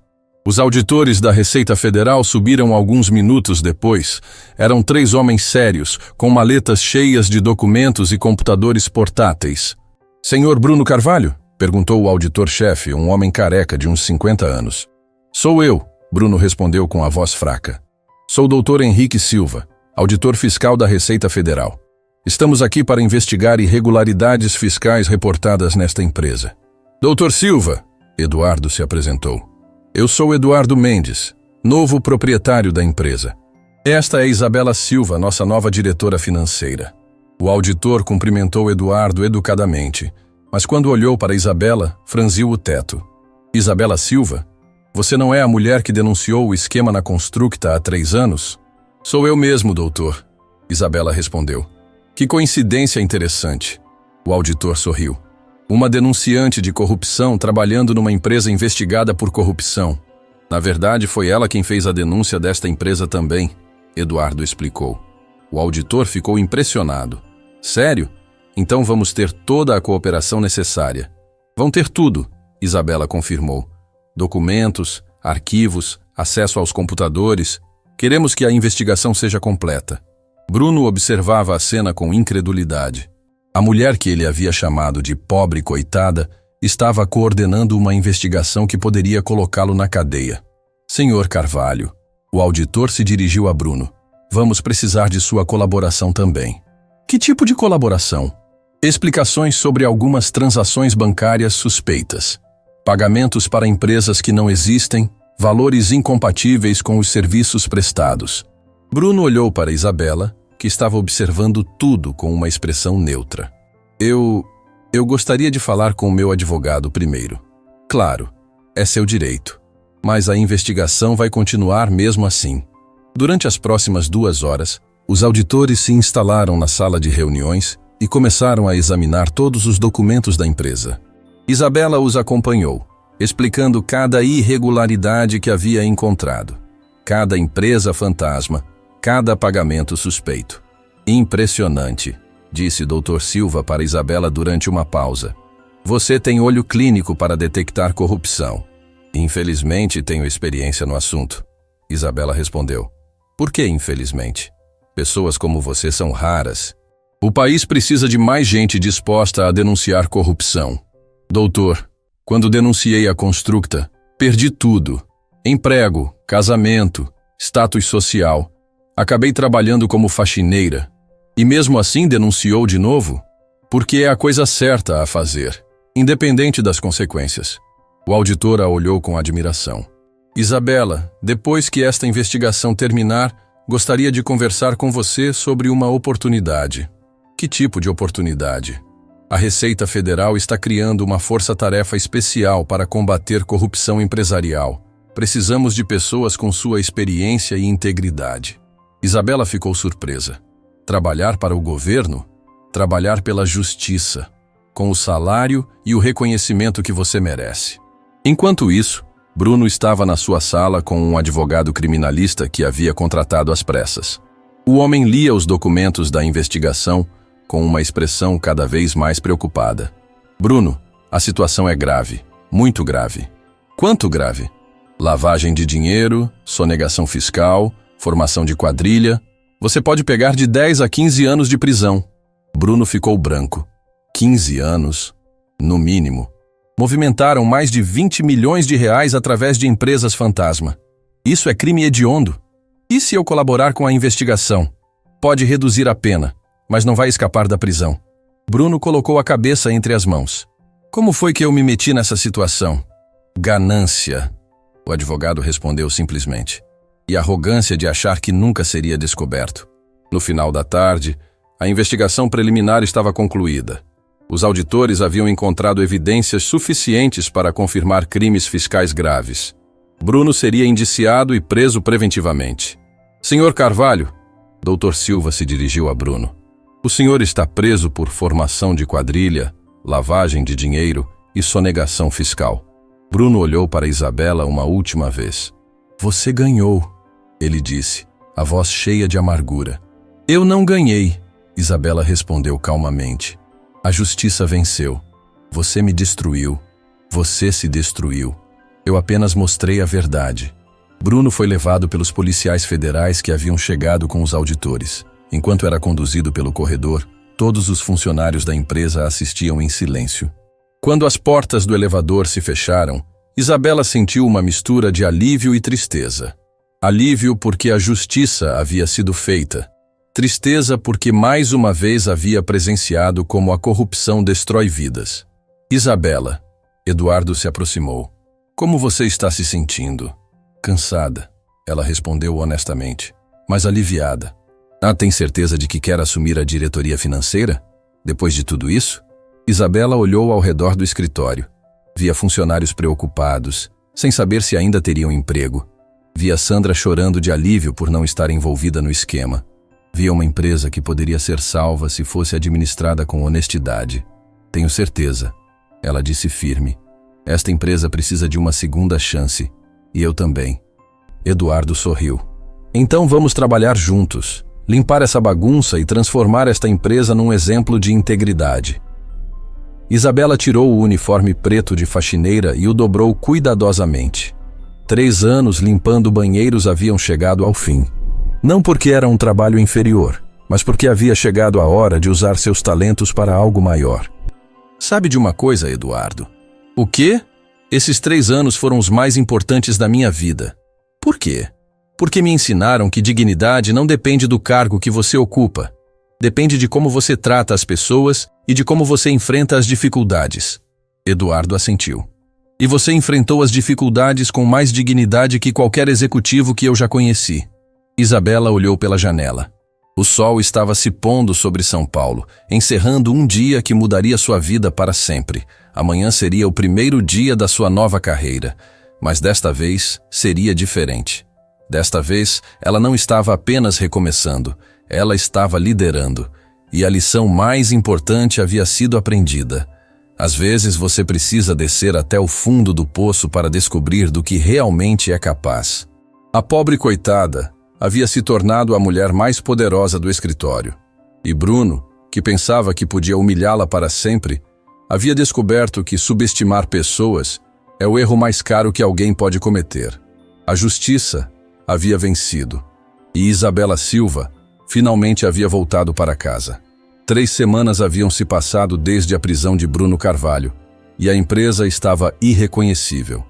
Os auditores da Receita Federal subiram alguns minutos depois. Eram 3 homens sérios, com maletas cheias de documentos e computadores portáteis. Senhor Bruno Carvalho? Perguntou o auditor-chefe, um homem careca de uns 50 anos. Sou eu, Bruno respondeu com a voz fraca. Sou o Dr. Henrique Silva, auditor fiscal da Receita Federal. Estamos aqui para investigar irregularidades fiscais reportadas nesta empresa. Dr. Silva, Eduardo se apresentou. Eu sou Eduardo Mendes, novo proprietário da empresa. Esta é Isabela Silva, nossa nova diretora financeira. O auditor cumprimentou Eduardo educadamente, mas quando olhou para Isabela, franziu o teto. Isabela Silva? Você não é a mulher que denunciou o esquema na Constructa há 3 anos? Sou eu mesmo, doutor, Isabela respondeu. Que coincidência interessante. O auditor sorriu. Uma denunciante de corrupção trabalhando numa empresa investigada por corrupção. Na verdade, foi ela quem fez a denúncia desta empresa também, Eduardo explicou. O auditor ficou impressionado. Sério? Então vamos ter toda a cooperação necessária. Vão ter tudo, Isabela confirmou. Documentos, arquivos, acesso aos computadores. Queremos que a investigação seja completa. Bruno observava a cena com incredulidade. A mulher que ele havia chamado de pobre coitada estava coordenando uma investigação que poderia colocá-lo na cadeia. Senhor Carvalho, o auditor se dirigiu a Bruno. Vamos precisar de sua colaboração também. Que tipo de colaboração? Explicações sobre algumas transações bancárias suspeitas. Pagamentos para empresas que não existem, valores incompatíveis com os serviços prestados. Bruno olhou para Isabela, que estava observando tudo com uma expressão neutra. Eu gostaria de falar com o meu advogado primeiro. Claro, é seu direito. Mas a investigação vai continuar mesmo assim. Durante as próximas 2 horas, os auditores se instalaram na sala de reuniões e começaram a examinar todos os documentos da empresa. Isabela os acompanhou, explicando cada irregularidade que havia encontrado. Cada empresa fantasma, cada pagamento suspeito. Impressionante, disse Dr. Silva para Isabela durante uma pausa. Você tem olho clínico para detectar corrupção. Infelizmente, tenho experiência no assunto, Isabela respondeu. Por que infelizmente? Pessoas como você são raras. O país precisa de mais gente disposta a denunciar corrupção. Doutor, quando denunciei a Constructa, perdi tudo. Emprego, casamento, status social. Acabei trabalhando como faxineira. E mesmo assim denunciou de novo? Porque é a coisa certa a fazer, independente das consequências. O auditor a olhou com admiração. Isabela, depois que esta investigação terminar, gostaria de conversar com você sobre uma oportunidade. Que tipo de oportunidade? A Receita Federal está criando uma força-tarefa especial para combater corrupção empresarial. Precisamos de pessoas com sua experiência e integridade. Isabela ficou surpresa. Trabalhar para o governo? Trabalhar pela justiça, com o salário e o reconhecimento que você merece. Enquanto isso, Bruno estava na sua sala com um advogado criminalista que havia contratado às pressas. O homem lia os documentos da investigação com uma expressão cada vez mais preocupada. Bruno, a situação é grave, muito grave. Quanto grave? Lavagem de dinheiro, sonegação fiscal, formação de quadrilha. Você pode pegar de 10 a 15 anos de prisão. Bruno ficou branco. 15 anos, no mínimo. Movimentaram mais de 20 milhões de reais através de empresas fantasma. Isso é crime hediondo. E se eu colaborar com a investigação? Pode reduzir a pena, mas não vai escapar da prisão. Bruno colocou a cabeça entre as mãos. Como foi que eu me meti nessa situação? Ganância, o advogado respondeu simplesmente. E arrogância de achar que nunca seria descoberto. No final da tarde, a investigação preliminar estava concluída. Os auditores haviam encontrado evidências suficientes para confirmar crimes fiscais graves. Bruno seria indiciado e preso preventivamente. Senhor Carvalho, Dr. Silva se dirigiu a Bruno. O senhor está preso por formação de quadrilha, lavagem de dinheiro e sonegação fiscal. Bruno olhou para Isabela uma última vez. Você ganhou, ele disse, a voz cheia de amargura. Eu não ganhei, Isabela respondeu calmamente. A justiça venceu. Você me destruiu. Você se destruiu. Eu apenas mostrei a verdade. Bruno foi levado pelos policiais federais que haviam chegado com os auditores. Enquanto era conduzido pelo corredor, todos os funcionários da empresa assistiam em silêncio. Quando as portas do elevador se fecharam, Isabela sentiu uma mistura de alívio e tristeza. Alívio porque a justiça havia sido feita. Tristeza porque mais uma vez havia presenciado como a corrupção destrói vidas. Isabela, Eduardo se aproximou. Como você está se sentindo? Cansada, ela respondeu honestamente, mas aliviada. Tem certeza de que quer assumir a diretoria financeira? Depois de tudo isso? Isabela olhou ao redor do escritório. Via funcionários preocupados, sem saber se ainda teriam emprego. Via Sandra chorando de alívio por não estar envolvida no esquema. Via uma empresa que poderia ser salva se fosse administrada com honestidade. Tenho certeza, ela disse firme. Esta empresa precisa de uma segunda chance. E eu também. Eduardo sorriu. Então vamos trabalhar juntos, limpar essa bagunça e transformar esta empresa num exemplo de integridade. Isabela tirou o uniforme preto de faxineira e o dobrou cuidadosamente. 3 anos limpando banheiros haviam chegado ao fim. Não porque era um trabalho inferior, mas porque havia chegado a hora de usar seus talentos para algo maior. Sabe de uma coisa, Eduardo? O quê? Esses 3 anos foram os mais importantes da minha vida. Por quê? Porque me ensinaram que dignidade não depende do cargo que você ocupa. Depende de como você trata as pessoas e de como você enfrenta as dificuldades. Eduardo assentiu. E você enfrentou as dificuldades com mais dignidade que qualquer executivo que eu já conheci. Isabela olhou pela janela. O sol estava se pondo sobre São Paulo, encerrando um dia que mudaria sua vida para sempre. Amanhã seria o primeiro dia da sua nova carreira, mas desta vez seria diferente. Desta vez, ela não estava apenas recomeçando, ela estava liderando. E a lição mais importante havia sido aprendida. Às vezes você precisa descer até o fundo do poço para descobrir do que realmente é capaz. A pobre coitada havia se tornado a mulher mais poderosa do escritório. E Bruno, que pensava que podia humilhá-la para sempre, havia descoberto que subestimar pessoas é o erro mais caro que alguém pode cometer. A justiça havia vencido, e Isabela Silva finalmente havia voltado para casa. 3 semanas haviam se passado desde a prisão de Bruno Carvalho, e a empresa estava irreconhecível.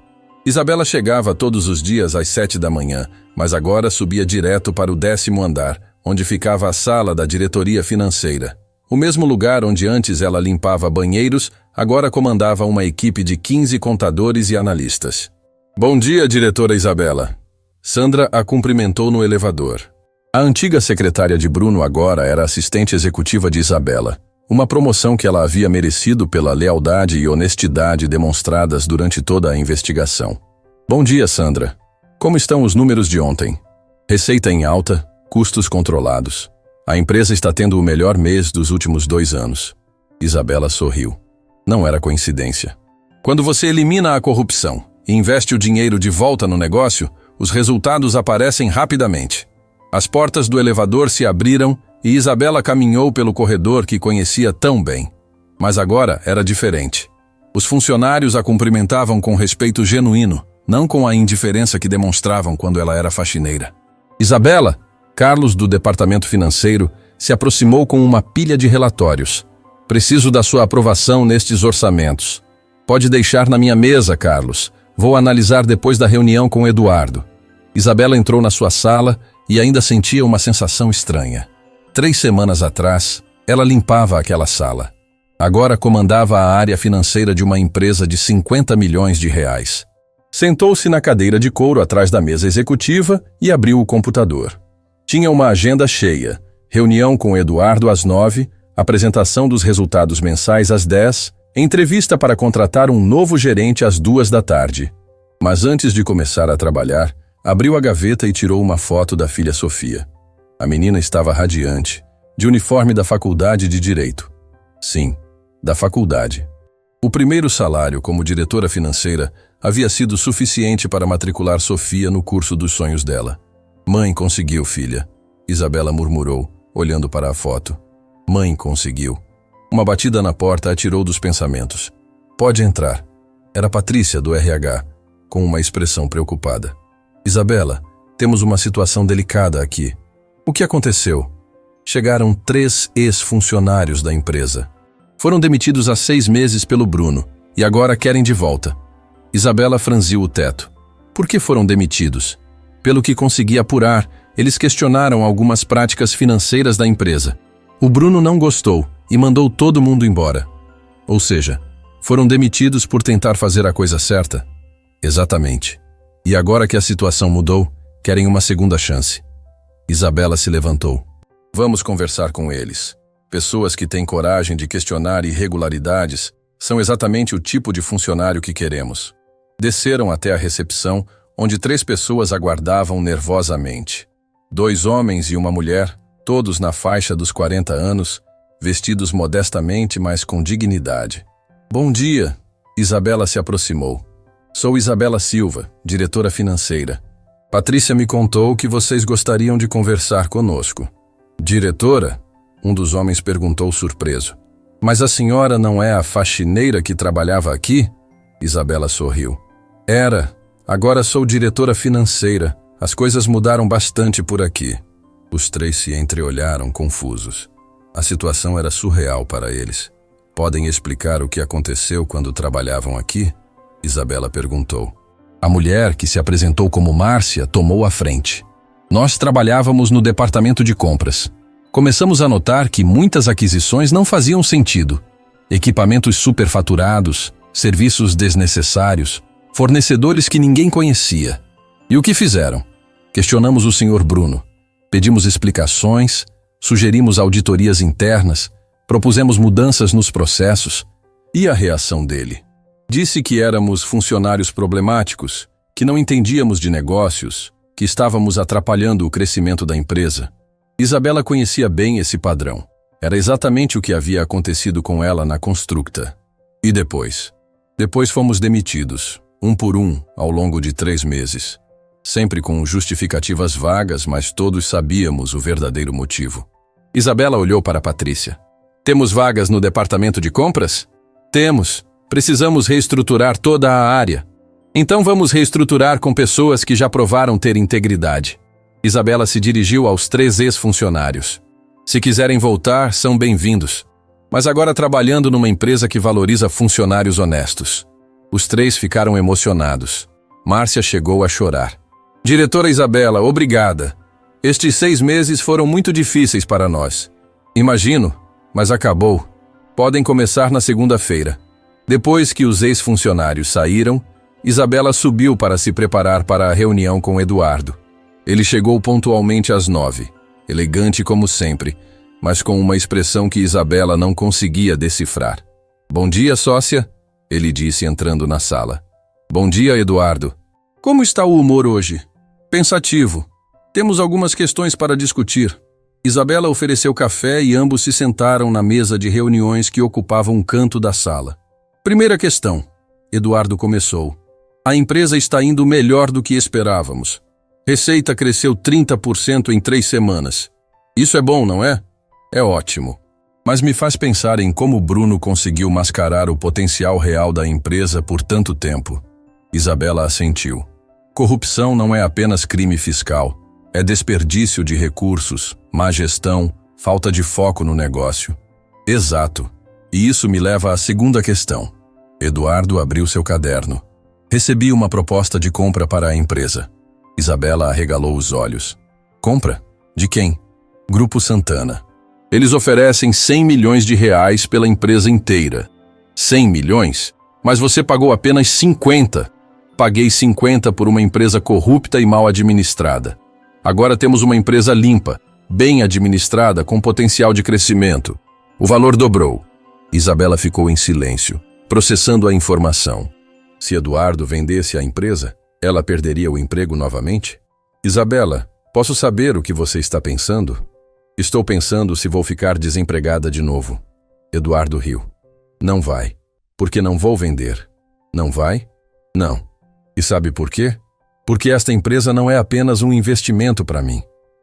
Isabela chegava todos os dias às 7 da manhã, mas agora subia direto para o 10º andar, onde ficava a sala da diretoria financeira. O mesmo lugar onde antes ela limpava banheiros, agora comandava uma equipe de 15 contadores e analistas. Bom dia, diretora Isabela. Sandra a cumprimentou no elevador. A antiga secretária de Bruno agora era assistente executiva de Isabela, uma promoção que ela havia merecido pela lealdade e honestidade demonstradas durante toda a investigação. Bom dia, Sandra. Como estão os números de ontem? Receita em alta, custos controlados. A empresa está tendo o melhor mês dos últimos 2 anos. Isabela sorriu. Não era coincidência. Quando você elimina a corrupção e investe o dinheiro de volta no negócio, os resultados aparecem rapidamente. As portas do elevador se abriram e Isabela caminhou pelo corredor que conhecia tão bem. Mas agora era diferente. Os funcionários a cumprimentavam com respeito genuíno, não com a indiferença que demonstravam quando ela era faxineira. Isabela, Carlos, do departamento financeiro, se aproximou com uma pilha de relatórios. Preciso da sua aprovação nestes orçamentos. Pode deixar na minha mesa, Carlos. Vou analisar depois da reunião com Eduardo. Isabela entrou na sua sala e ainda sentia uma sensação estranha. 3 semanas atrás, ela limpava aquela sala. Agora comandava a área financeira de uma empresa de 50 milhões de reais. Sentou-se na cadeira de couro atrás da mesa executiva e abriu o computador. Tinha uma agenda cheia, reunião com Eduardo às 9, apresentação dos resultados mensais às 10, entrevista para contratar um novo gerente às 2 da tarde. Mas antes de começar a trabalhar, abriu a gaveta e tirou uma foto da filha Sofia. A menina estava radiante, de uniforme da faculdade de Direito. Sim, da faculdade. O primeiro salário como diretora financeira havia sido suficiente para matricular Sofia no curso dos sonhos dela. Mãe conseguiu, filha, Isabela murmurou, olhando para a foto. Mãe conseguiu. Uma batida na porta a tirou dos pensamentos. Pode entrar. Era Patrícia, do RH, com uma expressão preocupada. Isabela, temos uma situação delicada aqui. O que aconteceu? Chegaram 3 ex-funcionários da empresa. Foram demitidos há 6 meses pelo Bruno e agora querem de volta. Isabela franziu o teto. Por que foram demitidos? Pelo que consegui apurar, eles questionaram algumas práticas financeiras da empresa. O Bruno não gostou e mandou todo mundo embora. Ou seja, foram demitidos por tentar fazer a coisa certa? Exatamente. E agora que a situação mudou, querem uma segunda chance. Isabela se levantou. Vamos conversar com eles. Pessoas que têm coragem de questionar irregularidades são exatamente o tipo de funcionário que queremos. Desceram até a recepção, onde 3 pessoas aguardavam nervosamente. 2 homens e uma mulher, todos na faixa dos 40 anos, vestidos modestamente, mas com dignidade. Bom dia, Isabela se aproximou. Sou Isabela Silva, diretora financeira. Patrícia me contou que vocês gostariam de conversar conosco. Diretora? Um dos homens perguntou surpreso. Mas a senhora não é a faxineira que trabalhava aqui? Isabela sorriu. Era. Agora sou diretora financeira. As coisas mudaram bastante por aqui. Os 3 se entreolharam confusos. A situação era surreal para eles. Podem explicar o que aconteceu quando trabalhavam aqui? Isabela perguntou. A mulher, que se apresentou como Márcia, tomou a frente. Nós trabalhávamos no departamento de compras. Começamos a notar que muitas aquisições não faziam sentido. Equipamentos superfaturados, serviços desnecessários, fornecedores que ninguém conhecia. E o que fizeram? Questionamos o Sr. Bruno. Pedimos explicações, sugerimos auditorias internas, propusemos mudanças nos processos. E a reação dele? Disse que éramos funcionários problemáticos, que não entendíamos de negócios, que estávamos atrapalhando o crescimento da empresa. Isabela conhecia bem esse padrão. Era exatamente o que havia acontecido com ela na Constructa. E depois? Depois fomos demitidos, um por um, ao longo de 3 meses. Sempre com justificativas vagas, mas todos sabíamos o verdadeiro motivo. Isabela olhou para Patrícia. Temos vagas no departamento de compras? Temos. Precisamos reestruturar toda a área. Então vamos reestruturar com pessoas que já provaram ter integridade. Isabela se dirigiu aos 3 ex-funcionários. Se quiserem voltar, são bem-vindos. Mas agora trabalhando numa empresa que valoriza funcionários honestos. Os 3 ficaram emocionados. Márcia chegou a chorar. Diretora Isabela, obrigada. Estes 6 meses foram muito difíceis para nós. Imagino, mas acabou. Podem começar na segunda-feira. Depois que os ex-funcionários saíram, Isabela subiu para se preparar para a reunião com Eduardo. Ele chegou pontualmente às 9, elegante como sempre, mas com uma expressão que Isabela não conseguia decifrar. Bom dia, sócia, ele disse entrando na sala. Bom dia, Eduardo. Como está o humor hoje? Pensativo. Temos algumas questões para discutir. Isabela ofereceu café e ambos se sentaram na mesa de reuniões que ocupava um canto da sala. Primeira questão. Eduardo começou. A empresa está indo melhor do que esperávamos. Receita cresceu 30% em 3 semanas. Isso é bom, não é? É ótimo. Mas me faz pensar em como Bruno conseguiu mascarar o potencial real da empresa por tanto tempo. Isabela assentiu. Corrupção não é apenas crime fiscal. É desperdício de recursos, má gestão, falta de foco no negócio. Exato. E isso me leva à segunda questão. Eduardo abriu seu caderno. Recebi uma proposta de compra para a empresa. Isabela arregalou os olhos. Compra? De quem? Grupo Santana. Eles oferecem 100 milhões de reais pela empresa inteira. 100 milhões? Mas você pagou apenas 50. Paguei 50 por uma empresa corrupta e mal administrada. Agora temos uma empresa limpa, bem administrada, com potencial de crescimento. O valor dobrou. Isabela ficou em silêncio, processando a informação. Se Eduardo vendesse a empresa, ela perderia o emprego novamente? Isabela, posso saber o que você está pensando? Estou pensando se vou ficar desempregada de novo. Eduardo riu. Não vai, porque não vou vender. Não vai? Não. E sabe por quê? Porque esta empresa não é apenas um investimento para mim.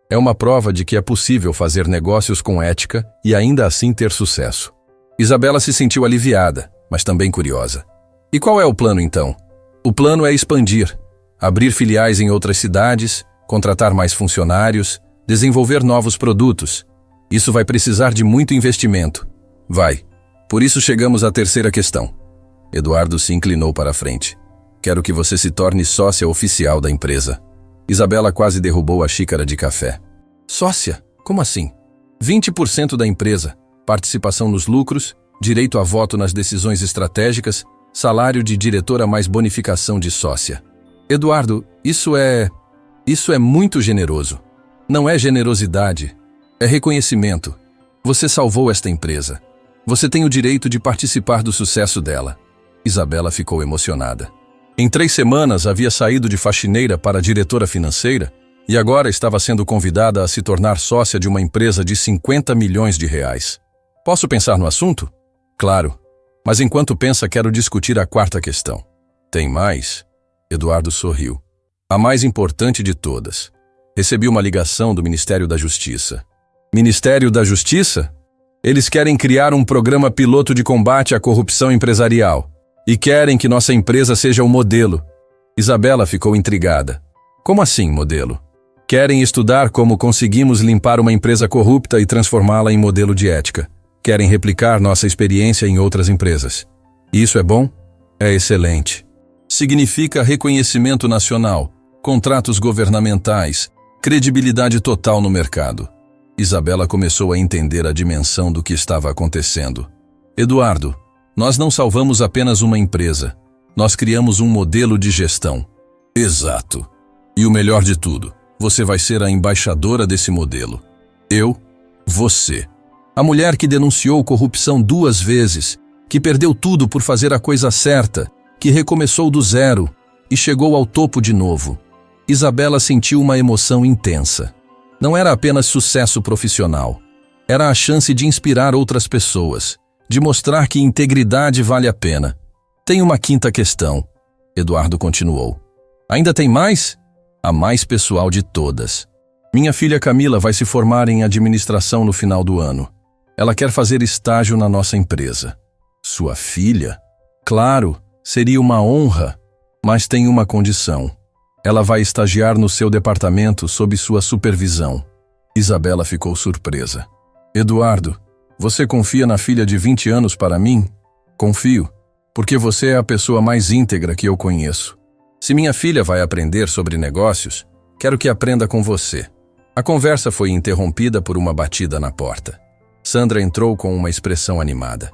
É uma prova de que é possível fazer negócios com ética e ainda assim ter sucesso. Isabela se sentiu aliviada, mas também curiosa. E qual é o plano então? O plano é expandir, abrir filiais em outras cidades, contratar mais funcionários, desenvolver novos produtos. Isso vai precisar de muito investimento. Vai. Por isso chegamos à terceira questão. Eduardo se inclinou para a frente. Quero que você se torne sócia oficial da empresa. Isabela quase derrubou a xícara de café. Sócia? Como assim? 20% da empresa, participação nos lucros, direito a voto nas decisões estratégicas, salário de diretora mais bonificação de sócia. Eduardo, isso é muito generoso. Não é generosidade, é reconhecimento. Você salvou esta empresa. Você tem o direito de participar do sucesso dela. Isabela ficou emocionada. Em 3 semanas havia saído de faxineira para diretora financeira e agora estava sendo convidada a se tornar sócia de uma empresa de 50 milhões de reais. Posso pensar no assunto? Claro. Mas enquanto pensa, quero discutir a quarta questão. Tem mais? Eduardo sorriu. A mais importante de todas. Recebi uma ligação do Ministério da Justiça. Ministério da Justiça? Eles querem criar um programa piloto de combate à corrupção empresarial. E querem que nossa empresa seja o modelo. Isabela ficou intrigada. Como assim, modelo? Querem estudar como conseguimos limpar uma empresa corrupta e transformá-la em modelo de ética. Querem replicar nossa experiência em outras empresas. Isso é bom? É excelente. Significa reconhecimento nacional, contratos governamentais, credibilidade total no mercado. Isabela começou a entender a dimensão do que estava acontecendo. Eduardo, nós não salvamos apenas uma empresa. Nós criamos um modelo de gestão. Exato. E o melhor de tudo, você vai ser a embaixadora desse modelo. Você. A mulher que denunciou corrupção 2 vezes, que perdeu tudo por fazer a coisa certa, que recomeçou do zero e chegou ao topo de novo. Isabela sentiu uma emoção intensa. Não era apenas sucesso profissional. Era a chance de inspirar outras pessoas, de mostrar que integridade vale a pena. Tem uma quinta questão. Eduardo continuou. Ainda tem mais? A mais pessoal de todas. Minha filha Camila vai se formar em administração no final do ano. Ela quer fazer estágio na nossa empresa. Sua filha? Claro, seria uma honra, mas tem uma condição. Ela vai estagiar no seu departamento sob sua supervisão. Isabela ficou surpresa. Eduardo, você confia na filha de 20 anos para mim? Confio, porque você é a pessoa mais íntegra que eu conheço. Se minha filha vai aprender sobre negócios, quero que aprenda com você. A conversa foi interrompida por uma batida na porta. Sandra entrou com uma expressão animada.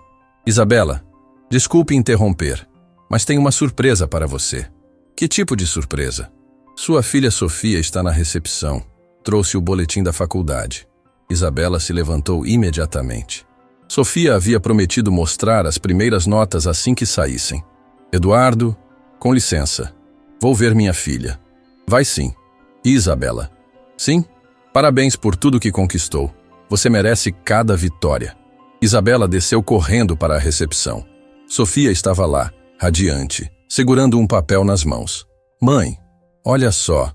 Isabela, desculpe interromper, mas tenho uma surpresa para você. Que tipo de surpresa? Sua filha Sofia está na recepção. Trouxe o boletim da faculdade. Isabela se levantou imediatamente. Sofia havia prometido mostrar as primeiras notas assim que saíssem. Eduardo, com licença. Vou ver minha filha. Vai sim. E Isabela? Sim? Parabéns por tudo que conquistou. Você merece cada vitória. Isabela desceu correndo para a recepção. Sofia estava lá, radiante, segurando um papel nas mãos. Mãe, olha só.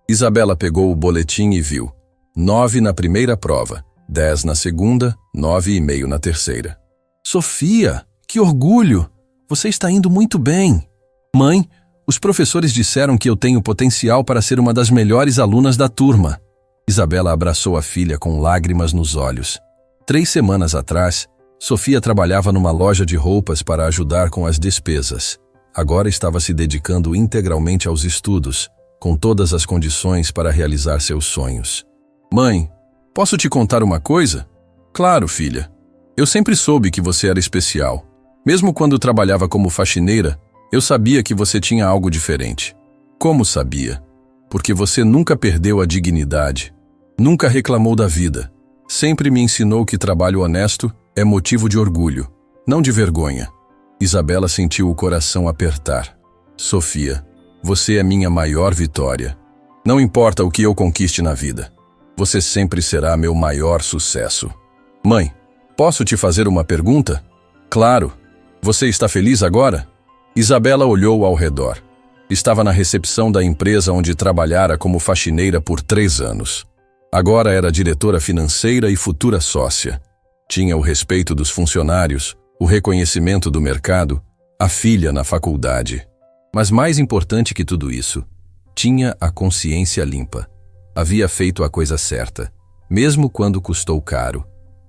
Isabela pegou o boletim e viu. 9 na primeira prova, 10 na segunda, 9,5 na terceira. Sofia, que orgulho! Você está indo muito bem. Mãe, os professores disseram que eu tenho potencial para ser uma das melhores alunas da turma. Isabela abraçou a filha com lágrimas nos olhos. 3 semanas atrás, Sofia trabalhava numa loja de roupas para ajudar com as despesas. Agora estava se dedicando integralmente aos estudos, com todas as condições para realizar seus sonhos. Mãe, posso te contar uma coisa? Claro, filha. Eu sempre soube que você era especial. Mesmo quando trabalhava como faxineira, eu sabia que você tinha algo diferente. Como sabia? Porque você nunca perdeu a dignidade. Nunca reclamou da vida. Sempre me ensinou que trabalho honesto é motivo de orgulho, não de vergonha. Isabela sentiu o coração apertar. Sofia, você é minha maior vitória. Não importa o que eu conquiste na vida. Você sempre será meu maior sucesso. Mãe, posso te fazer uma pergunta? Claro. Você está feliz agora? Isabela olhou ao redor. Estava na recepção da empresa onde trabalhara como faxineira por 3 anos. Agora era diretora financeira e futura sócia. Tinha o respeito dos funcionários, o reconhecimento do mercado, a filha na faculdade. Mas mais importante que tudo isso, tinha a consciência limpa. Havia feito a coisa certa, mesmo quando custou caro.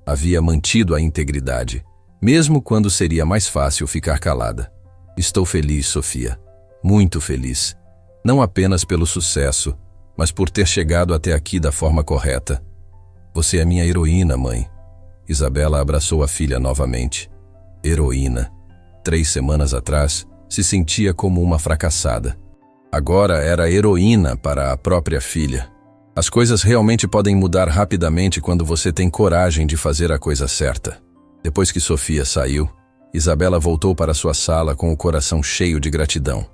Havia mantido a integridade, mesmo quando seria mais fácil ficar calada. Estou feliz, Sofia. Muito feliz. Não apenas pelo sucesso, mas por ter chegado até aqui da forma correta. Você é minha heroína, mãe. Isabela abraçou a filha novamente. Heroína. 3 semanas atrás, se sentia como uma fracassada. Agora era heroína para a própria filha. As coisas realmente podem mudar rapidamente quando você tem coragem de fazer a coisa certa. Depois que Sofia saiu, Isabela voltou para sua sala com o coração cheio de gratidão.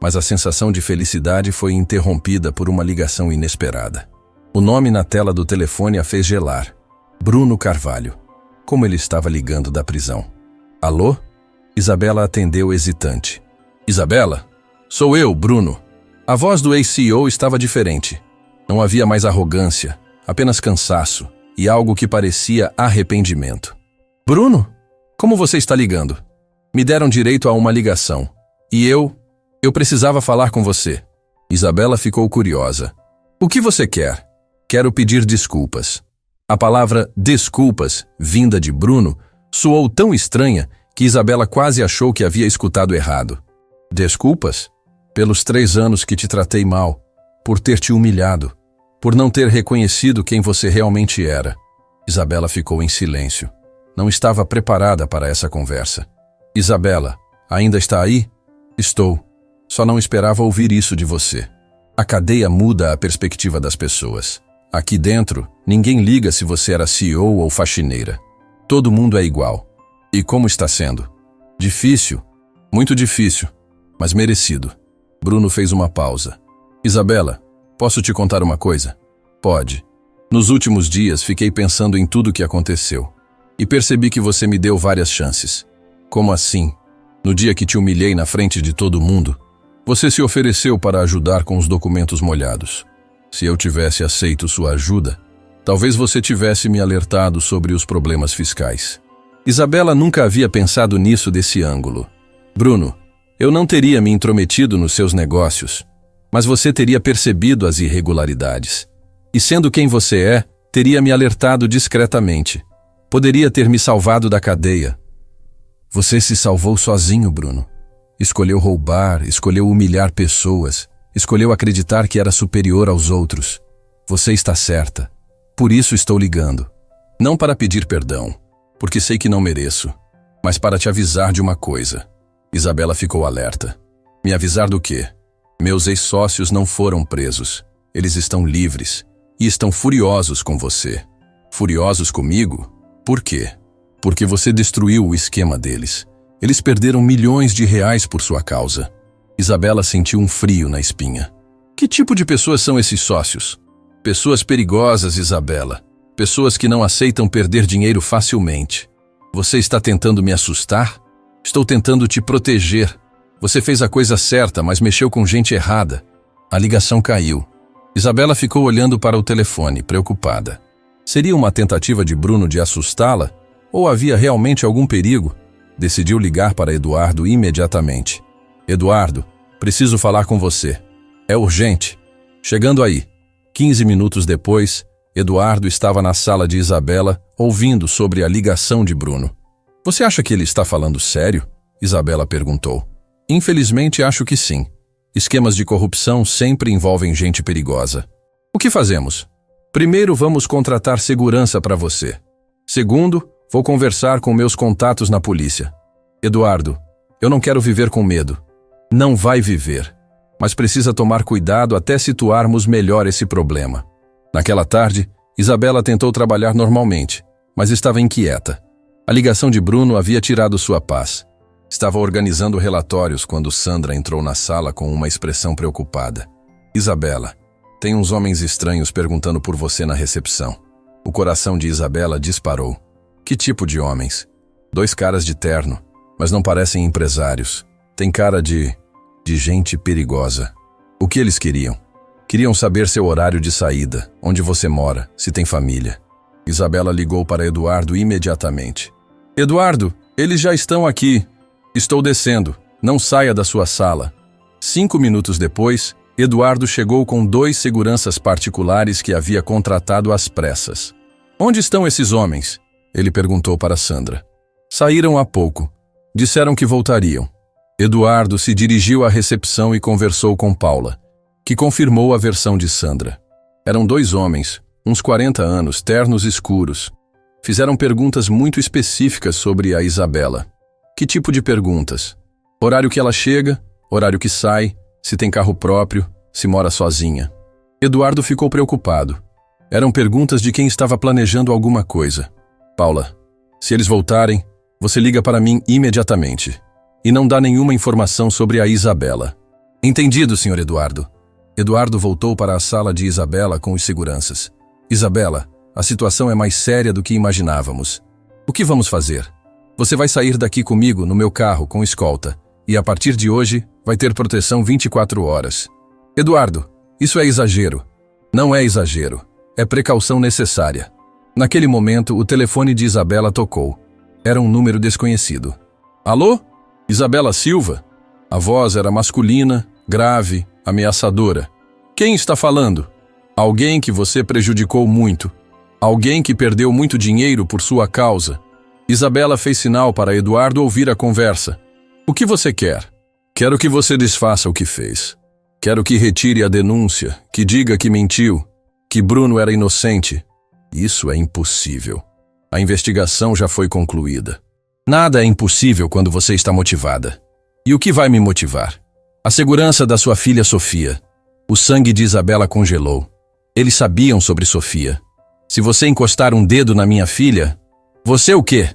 Mas a sensação de felicidade foi interrompida por uma ligação inesperada. O nome na tela do telefone a fez gelar. Bruno Carvalho. Como ele estava ligando da prisão. Alô? Isabela atendeu hesitante. Isabela? Sou eu, Bruno. A voz do ex-CEO estava diferente. Não havia mais arrogância, apenas cansaço e algo que parecia arrependimento. Bruno? Como você está ligando? Me deram direito a uma ligação. E eu precisava falar com você. Isabela ficou curiosa. O que você quer? Quero pedir desculpas. A palavra desculpas, vinda de Bruno, soou tão estranha que Isabela quase achou que havia escutado errado. Desculpas? Pelos 3 anos que te tratei mal, por ter te humilhado, por não ter reconhecido quem você realmente era. Isabela ficou em silêncio. Não estava preparada para essa conversa. Isabela, ainda está aí? Estou. Só não esperava ouvir isso de você. A cadeia muda a perspectiva das pessoas. Aqui dentro, ninguém liga se você era CEO ou faxineira. Todo mundo é igual. E como está sendo? Difícil, muito difícil, mas merecido. Bruno fez uma pausa. Isabela, posso te contar uma coisa? Pode. Nos últimos dias fiquei pensando em tudo o que aconteceu. E percebi que você me deu várias chances. Como assim? No dia que te humilhei na frente de todo mundo, você se ofereceu para ajudar com os documentos molhados. Se eu tivesse aceito sua ajuda, talvez você tivesse me alertado sobre os problemas fiscais. Isabela nunca havia pensado nisso desse ângulo. Bruno, eu não teria me intrometido nos seus negócios, mas você teria percebido as irregularidades. E sendo quem você é, teria me alertado discretamente. Poderia ter me salvado da cadeia. Você se salvou sozinho, Bruno. Escolheu roubar, escolheu humilhar pessoas, escolheu acreditar que era superior aos outros. Você está certa. Por isso estou ligando. Não para pedir perdão, porque sei que não mereço, mas para te avisar de uma coisa. Isabela ficou alerta. Me avisar do quê? Meus ex-sócios não foram presos. Eles estão livres e estão furiosos com você. Furiosos comigo? Por quê? Porque você destruiu o esquema deles. Eles perderam milhões de reais por sua causa. Isabela sentiu um frio na espinha. Que tipo de pessoas são esses sócios? Pessoas perigosas, Isabela. Pessoas que não aceitam perder dinheiro facilmente. Você está tentando me assustar? Estou tentando te proteger. Você fez a coisa certa, mas mexeu com gente errada. A ligação caiu. Isabela ficou olhando para o telefone, preocupada. Seria uma tentativa de Bruno de assustá-la? Ou havia realmente algum perigo? Decidiu ligar para Eduardo imediatamente. Eduardo, preciso falar com você. É urgente. Chegando aí. 15 minutos depois, Eduardo estava na sala de Isabela, ouvindo sobre a ligação de Bruno. Você acha que ele está falando sério? Isabela perguntou. Infelizmente, acho que sim. Esquemas de corrupção sempre envolvem gente perigosa. O que fazemos? Primeiro, vamos contratar segurança para você. Segundo, vou conversar com meus contatos na polícia. Eduardo, eu não quero viver com medo. Não vai viver. Mas precisa tomar cuidado até situarmos melhor esse problema. Naquela tarde, Isabela tentou trabalhar normalmente, mas estava inquieta. A ligação de Bruno havia tirado sua paz. Estava organizando relatórios quando Sandra entrou na sala com uma expressão preocupada. Isabela, tem uns homens estranhos perguntando por você na recepção. O coração de Isabela disparou. Que tipo de homens? 2 caras de terno, mas não parecem empresários. Tem cara de gente perigosa. O que eles queriam? Queriam saber seu horário de saída, onde você mora, se tem família. Isabela ligou para Eduardo imediatamente. Eduardo, eles já estão aqui. Estou descendo. Não saia da sua sala. 5 minutos depois, Eduardo chegou com 2 seguranças particulares que havia contratado às pressas. Onde estão esses homens? Ele perguntou para Sandra. Saíram há pouco. Disseram que voltariam. Eduardo se dirigiu à recepção e conversou com Paula, que confirmou a versão de Sandra. Eram 2 homens, uns 40 anos, ternos escuros. Fizeram perguntas muito específicas sobre a Isabela. Que tipo de perguntas? Horário que ela chega, horário que sai, se tem carro próprio, se mora sozinha. Eduardo ficou preocupado. Eram perguntas de quem estava planejando alguma coisa. Paula, se eles voltarem, você liga para mim imediatamente. E não dá nenhuma informação sobre a Isabela. Entendido, Sr. Eduardo. Eduardo voltou para a sala de Isabela com os seguranças. Isabela, a situação é mais séria do que imaginávamos. O que vamos fazer? Você vai sair daqui comigo no meu carro com escolta. E a partir de hoje, vai ter proteção 24 horas. Eduardo, isso é exagero. Não é exagero. É precaução necessária. Naquele momento, o telefone de Isabela tocou. Era um número desconhecido. Alô? Isabela Silva? A voz era masculina, grave, ameaçadora. Quem está falando? Alguém que você prejudicou muito. Alguém que perdeu muito dinheiro por sua causa. Isabela fez sinal para Eduardo ouvir a conversa. O que você quer? Quero que você desfaça o que fez. Quero que retire a denúncia, que diga que mentiu, que Bruno era inocente. Isso é impossível. A investigação já foi concluída. Nada é impossível quando você está motivada. E o que vai me motivar? A segurança da sua filha Sofia. O sangue de Isabela congelou. Eles sabiam sobre Sofia. Se você encostar um dedo na minha filha... Você o quê?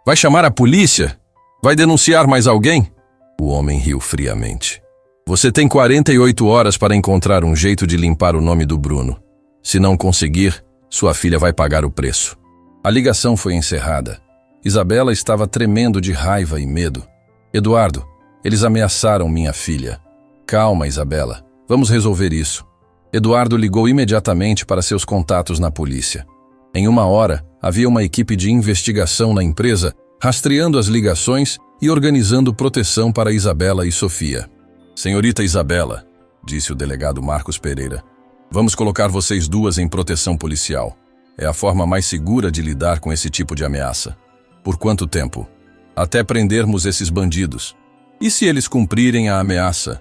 Vai chamar a polícia? Vai denunciar mais alguém? O homem riu friamente. Você tem 48 horas para encontrar um jeito de limpar o nome do Bruno. Se não conseguir, sua filha vai pagar o preço. A ligação foi encerrada. Isabela estava tremendo de raiva e medo. Eduardo, eles ameaçaram minha filha. Calma, Isabela. Vamos resolver isso. Eduardo ligou imediatamente para seus contatos na polícia. Em 1 hora, havia uma equipe de investigação na empresa, rastreando as ligações e organizando proteção para Isabela e Sofia. Senhorita Isabela, disse o delegado Marcos Pereira, vamos colocar vocês 2 em proteção policial. É a forma mais segura de lidar com esse tipo de ameaça. Por quanto tempo? Até prendermos esses bandidos. E se eles cumprirem a ameaça?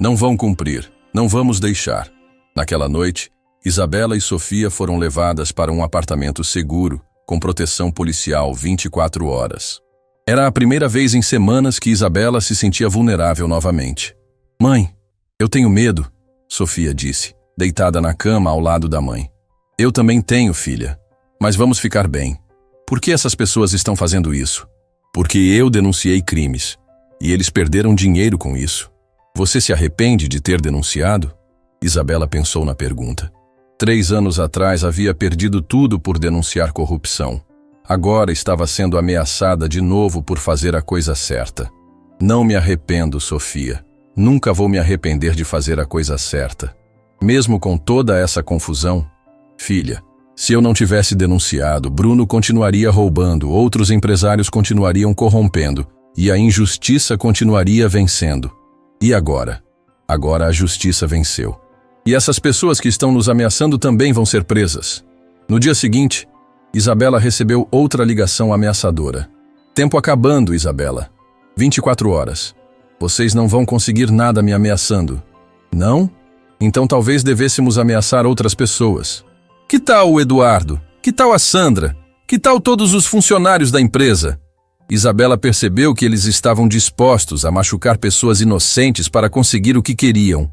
Não vão cumprir, não vamos deixar. Naquela noite, Isabela e Sofia foram levadas para um apartamento seguro, com proteção policial 24 horas. Era a primeira vez em semanas que Isabela se sentia vulnerável novamente. Mãe, eu tenho medo, Sofia disse, deitada na cama ao lado da mãe. Eu também tenho, filha. Mas vamos ficar bem. Por que essas pessoas estão fazendo isso? Porque eu denunciei crimes. E eles perderam dinheiro com isso. Você se arrepende de ter denunciado? Isabela pensou na pergunta. 3 anos atrás havia perdido tudo por denunciar corrupção. Agora estava sendo ameaçada de novo por fazer a coisa certa. Não me arrependo, Sofia. Nunca vou me arrepender de fazer a coisa certa. Mesmo com toda essa confusão, filha, se eu não tivesse denunciado, Bruno continuaria roubando, outros empresários continuariam corrompendo e a injustiça continuaria vencendo. E agora? Agora a justiça venceu. E essas pessoas que estão nos ameaçando também vão ser presas. No dia seguinte, Isabela recebeu outra ligação ameaçadora. Tempo acabando, Isabela. 24 horas. Vocês não vão conseguir nada me ameaçando. Não? Então talvez devêssemos ameaçar outras pessoas. Que tal o Eduardo? Que tal a Sandra? Que tal todos os funcionários da empresa? Isabela percebeu que eles estavam dispostos a machucar pessoas inocentes para conseguir o que queriam.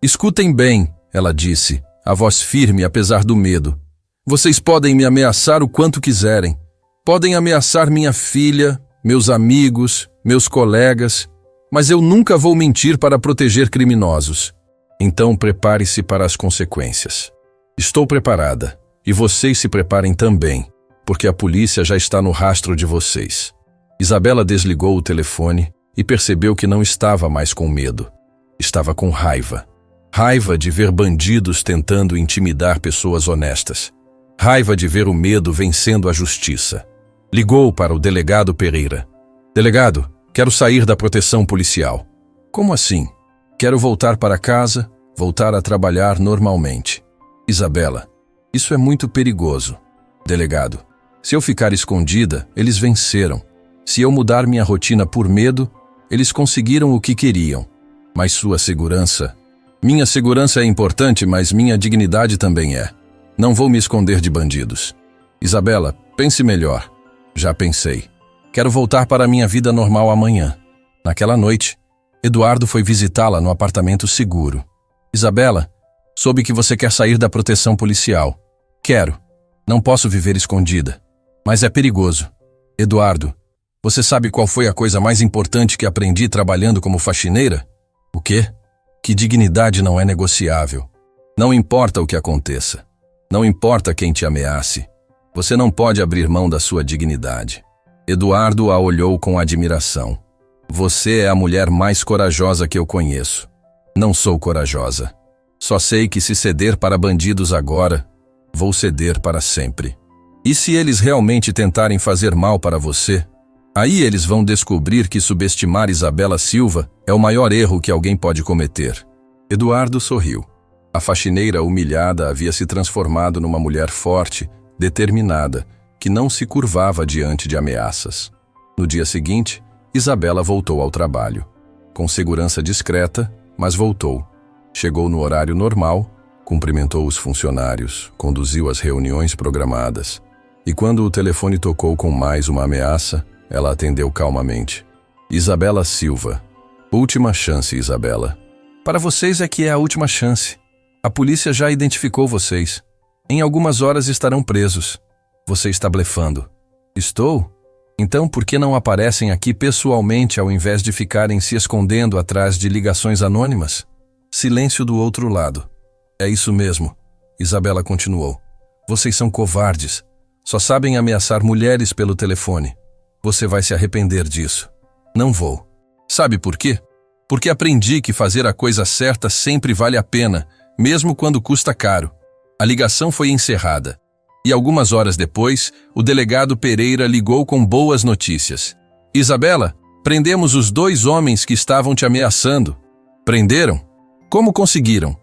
Escutem bem, ela disse, a voz firme apesar do medo. Vocês podem me ameaçar o quanto quiserem. Podem ameaçar minha filha, meus amigos, meus colegas, mas eu nunca vou mentir para proteger criminosos. Então prepare-se para as consequências. Estou preparada, e vocês se preparem também, porque a polícia já está no rastro de vocês. Isabela desligou o telefone e percebeu que não estava mais com medo. Estava com raiva. Raiva de ver bandidos tentando intimidar pessoas honestas. Raiva de ver o medo vencendo a justiça. Ligou para o delegado Pereira. Delegado, quero sair da proteção policial. Como assim? Quero voltar para casa, voltar a trabalhar normalmente. Isabela, isso é muito perigoso. Delegado, se eu ficar escondida, eles venceram. Se eu mudar minha rotina por medo, eles conseguiram o que queriam. Mas sua segurança... Minha segurança é importante, mas minha dignidade também é. Não vou me esconder de bandidos. Isabela, pense melhor. Já pensei. Quero voltar para a minha vida normal amanhã. Naquela noite, Eduardo foi visitá-la no apartamento seguro. Isabela, soube que você quer sair da proteção policial. Quero. Não posso viver escondida. Mas é perigoso. Eduardo, você sabe qual foi a coisa mais importante que aprendi trabalhando como faxineira? O quê? Que dignidade não é negociável. Não importa o que aconteça. Não importa quem te ameace. Você não pode abrir mão da sua dignidade. Eduardo a olhou com admiração. Você é a mulher mais corajosa que eu conheço. Não sou corajosa. Só sei que se ceder para bandidos agora, vou ceder para sempre. E se eles realmente tentarem fazer mal para você, aí eles vão descobrir que subestimar Isabela Silva é o maior erro que alguém pode cometer. Eduardo sorriu. A faxineira humilhada havia se transformado numa mulher forte, determinada, que não se curvava diante de ameaças. No dia seguinte, Isabela voltou ao trabalho. Com segurança discreta, mas voltou. Chegou no horário normal, cumprimentou os funcionários, conduziu as reuniões programadas. E quando o telefone tocou com mais uma ameaça, ela atendeu calmamente. Isabela Silva. Última chance, Isabela. Para vocês é que é a última chance. A polícia já identificou vocês. Em algumas horas estarão presos. Você está blefando. Estou? Então por que não aparecem aqui pessoalmente ao invés de ficarem se escondendo atrás de ligações anônimas? Silêncio do outro lado. É isso mesmo. Isabela continuou. Vocês são covardes. Só sabem ameaçar mulheres pelo telefone. Você vai se arrepender disso. Não vou. Sabe por quê? Porque aprendi que fazer a coisa certa sempre vale a pena, mesmo quando custa caro. A ligação foi encerrada. E algumas horas depois, o delegado Pereira ligou com boas notícias. Isabela, prendemos os 2 homens que estavam te ameaçando. Prenderam? Como conseguiram?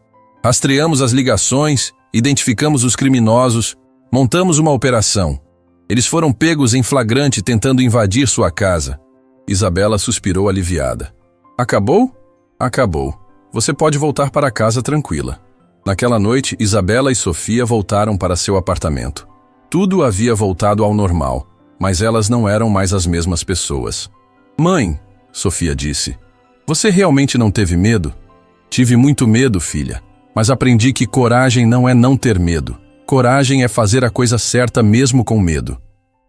Rastreamos as ligações, identificamos os criminosos, montamos uma operação. Eles foram pegos em flagrante tentando invadir sua casa. Isabela suspirou aliviada. Acabou? Acabou. Você pode voltar para casa tranquila. Naquela noite, Isabela e Sofia voltaram para seu apartamento. Tudo havia voltado ao normal, mas elas não eram mais as mesmas pessoas. Mãe, Sofia disse, você realmente não teve medo? Tive muito medo, filha, mas aprendi que coragem não é não ter medo. Coragem é fazer a coisa certa mesmo com medo.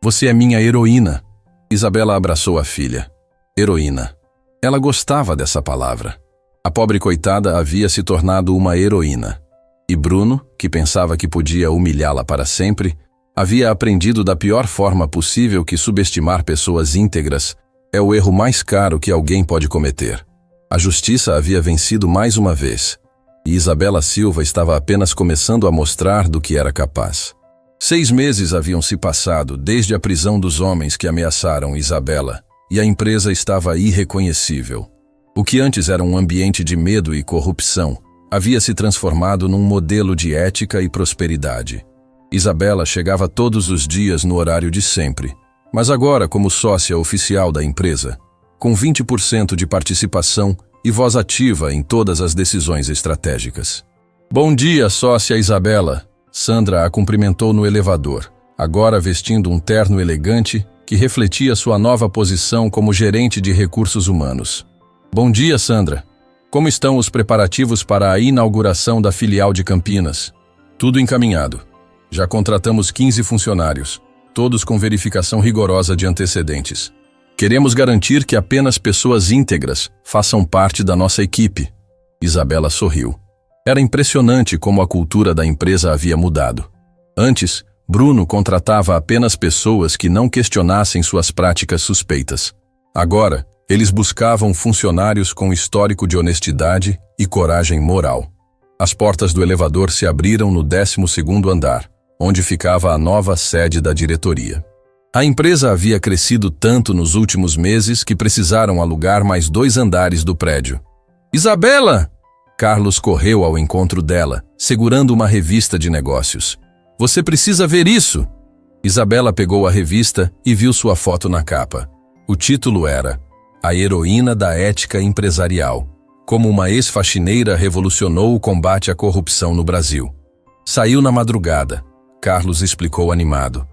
Você é minha heroína. Isabela abraçou a filha. Heroína. Ela gostava dessa palavra. A pobre coitada havia se tornado uma heroína. E Bruno, que pensava que podia humilhá-la para sempre, havia aprendido da pior forma possível que subestimar pessoas íntegras é o erro mais caro que alguém pode cometer. A justiça havia vencido mais uma vez, e Isabela Silva estava apenas começando a mostrar do que era capaz. 6 meses haviam se passado desde a prisão dos homens que ameaçaram Isabela, e a empresa estava irreconhecível. O que antes era um ambiente de medo e corrupção havia se transformado num modelo de ética e prosperidade. Isabela chegava todos os dias no horário de sempre, mas agora como sócia oficial da empresa, com 20% de participação e voz ativa em todas as decisões estratégicas. Bom dia, sócia Isabela. Sandra a cumprimentou no elevador, agora vestindo um terno elegante que refletia sua nova posição como gerente de recursos humanos. Bom dia, Sandra. Como estão os preparativos para a inauguração da filial de Campinas? Tudo encaminhado. Já contratamos 15 funcionários, todos com verificação rigorosa de antecedentes. Queremos garantir que apenas pessoas íntegras façam parte da nossa equipe. Isabela sorriu. Era impressionante como a cultura da empresa havia mudado. Antes, Bruno contratava apenas pessoas que não questionassem suas práticas suspeitas. Agora, eles buscavam funcionários com histórico de honestidade e coragem moral. As portas do elevador se abriram no 12º andar, onde ficava a nova sede da diretoria. A empresa havia crescido tanto nos últimos meses que precisaram alugar mais 2 andares do prédio. Isabela! Carlos correu ao encontro dela, segurando uma revista de negócios. Você precisa ver isso! Isabela pegou a revista e viu sua foto na capa. O título era A Heroína da Ética Empresarial. Como uma ex-faxineira revolucionou o combate à corrupção no Brasil. Saiu na madrugada. Carlos explicou animado.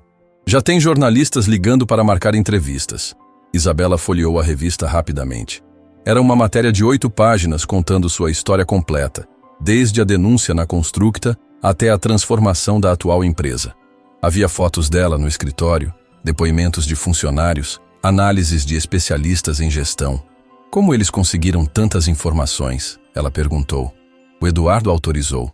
Já tem jornalistas ligando para marcar entrevistas. Isabela folheou a revista rapidamente. Era uma matéria de 8 páginas contando sua história completa, desde a denúncia na Constructa até a transformação da atual empresa. Havia fotos dela no escritório, depoimentos de funcionários, análises de especialistas em gestão. Como eles conseguiram tantas informações? Ela perguntou. O Eduardo autorizou.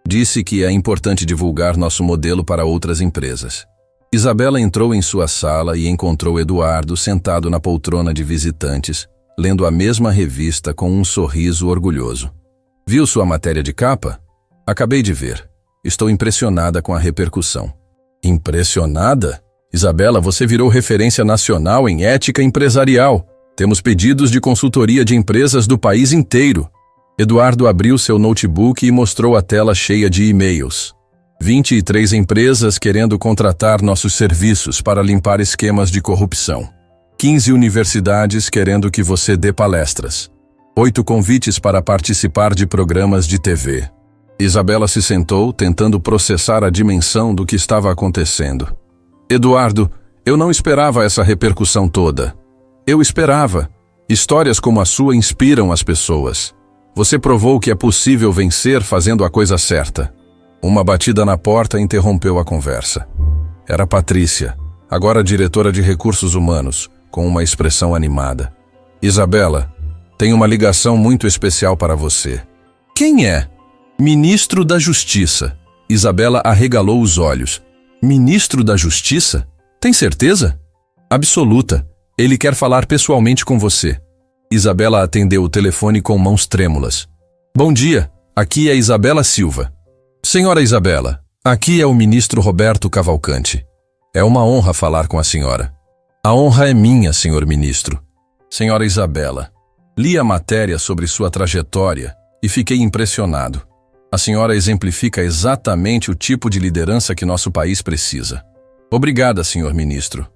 Disse que é importante divulgar nosso modelo para outras empresas. Isabela entrou em sua sala e encontrou Eduardo sentado na poltrona de visitantes, lendo a mesma revista com um sorriso orgulhoso. Viu sua matéria de capa? Acabei de ver. Estou impressionada com a repercussão. Impressionada? Isabela, você virou referência nacional em ética empresarial. Temos pedidos de consultoria de empresas do país inteiro. Eduardo abriu seu notebook e mostrou a tela cheia de e-mails. 23 empresas querendo contratar nossos serviços para limpar esquemas de corrupção. 15 universidades querendo que você dê palestras. 8 convites para participar de programas de TV. Isabela se sentou, tentando processar a dimensão do que estava acontecendo. Eduardo, eu não esperava essa repercussão toda. Eu esperava. Histórias como a sua inspiram as pessoas. Você provou que é possível vencer fazendo a coisa certa. Uma batida na porta interrompeu a conversa. Era Patrícia, agora diretora de recursos humanos, com uma expressão animada. Isabela, tenho uma ligação muito especial para você. Quem é? Ministro da Justiça. Isabela arregalou os olhos. Ministro da Justiça? Tem certeza? Absoluta. Ele quer falar pessoalmente com você. Isabela atendeu o telefone com mãos trêmulas. Bom dia, aqui é Isabela Silva. Senhora Isabela, aqui é o ministro Roberto Cavalcante. É uma honra falar com a senhora. A honra é minha, senhor ministro. Senhora Isabela, li a matéria sobre sua trajetória e fiquei impressionado. A senhora exemplifica exatamente o tipo de liderança que nosso país precisa. Obrigada, senhor ministro.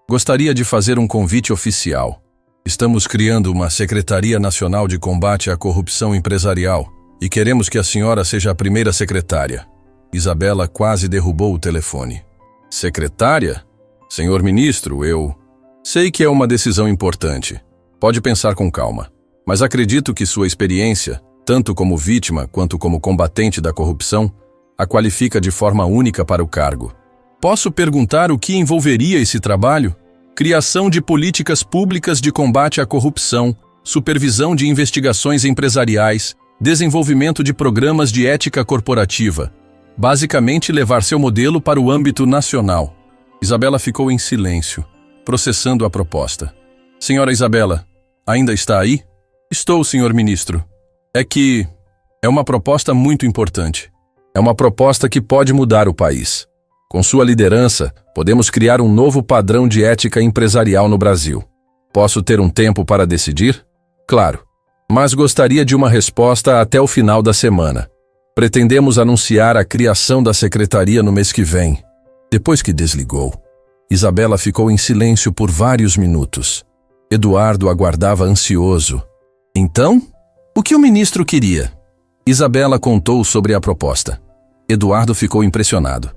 Gostaria de fazer um convite oficial. Estamos criando uma Secretaria Nacional de Combate à Corrupção Empresarial e queremos que a senhora seja a primeira secretária. Isabela quase derrubou o telefone. Secretária? Senhor ministro, eu... Sei que é uma decisão importante. Pode pensar com calma. Mas acredito que sua experiência, tanto como vítima quanto como combatente da corrupção, a qualifica de forma única para o cargo. Posso perguntar o que envolveria esse trabalho? Criação de políticas públicas de combate à corrupção, supervisão de investigações empresariais, Desenvolvimento de programas de ética corporativa. Basicamente, levar seu modelo para o âmbito nacional. Isabela ficou em silêncio, processando a proposta. Senhora Isabela, ainda está aí? Estou, senhor ministro. É uma proposta muito importante. É uma proposta que pode mudar o país. Com sua liderança, podemos criar um novo padrão de ética empresarial no Brasil. Posso ter um tempo para decidir? Claro, mas gostaria de uma resposta até o final da semana. Pretendemos anunciar a criação da secretaria no mês que vem. Depois que desligou, Isabela ficou em silêncio por vários minutos. Eduardo aguardava ansioso. Então, o que o ministro queria? Isabela contou sobre a proposta. Eduardo ficou impressionado.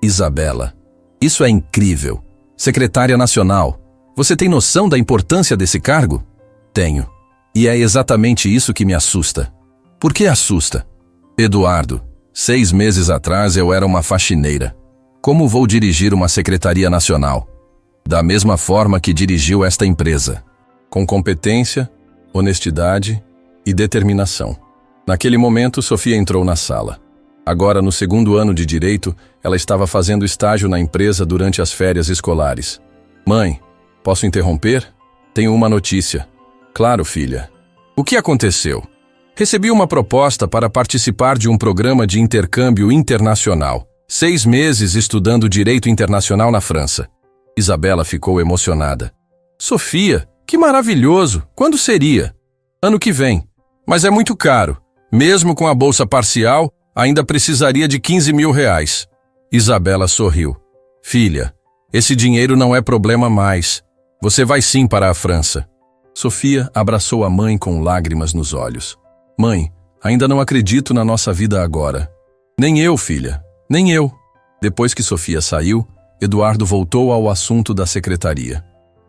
Isabela, isso é incrível. Secretária Nacional, você tem noção da importância desse cargo? Tenho. E é exatamente isso que me assusta. Por que assusta? Eduardo, 6 meses atrás eu era uma faxineira. Como vou dirigir uma secretaria nacional? Da mesma forma que dirigiu esta empresa. Com competência, honestidade e determinação. Naquele momento, Sofia entrou na sala. Agora, no 2º ano de Direito, ela estava fazendo estágio na empresa durante as férias escolares. Mãe, posso interromper? Tenho uma notícia. Claro, filha. O que aconteceu? Recebi uma proposta para participar de um programa de intercâmbio internacional. 6 meses estudando Direito Internacional na França. Isabela ficou emocionada. Sofia, que maravilhoso! Quando seria? Ano que vem. Mas é muito caro. Mesmo com a bolsa parcial, ainda precisaria de 15 mil reais. Isabela sorriu. Filha, esse dinheiro não é problema mais. Você vai sim para a França. Sofia abraçou a mãe com lágrimas nos olhos. Mãe, ainda não acredito na nossa vida agora. Nem eu, filha. Nem eu. Depois que Sofia saiu, Eduardo voltou ao assunto da secretaria.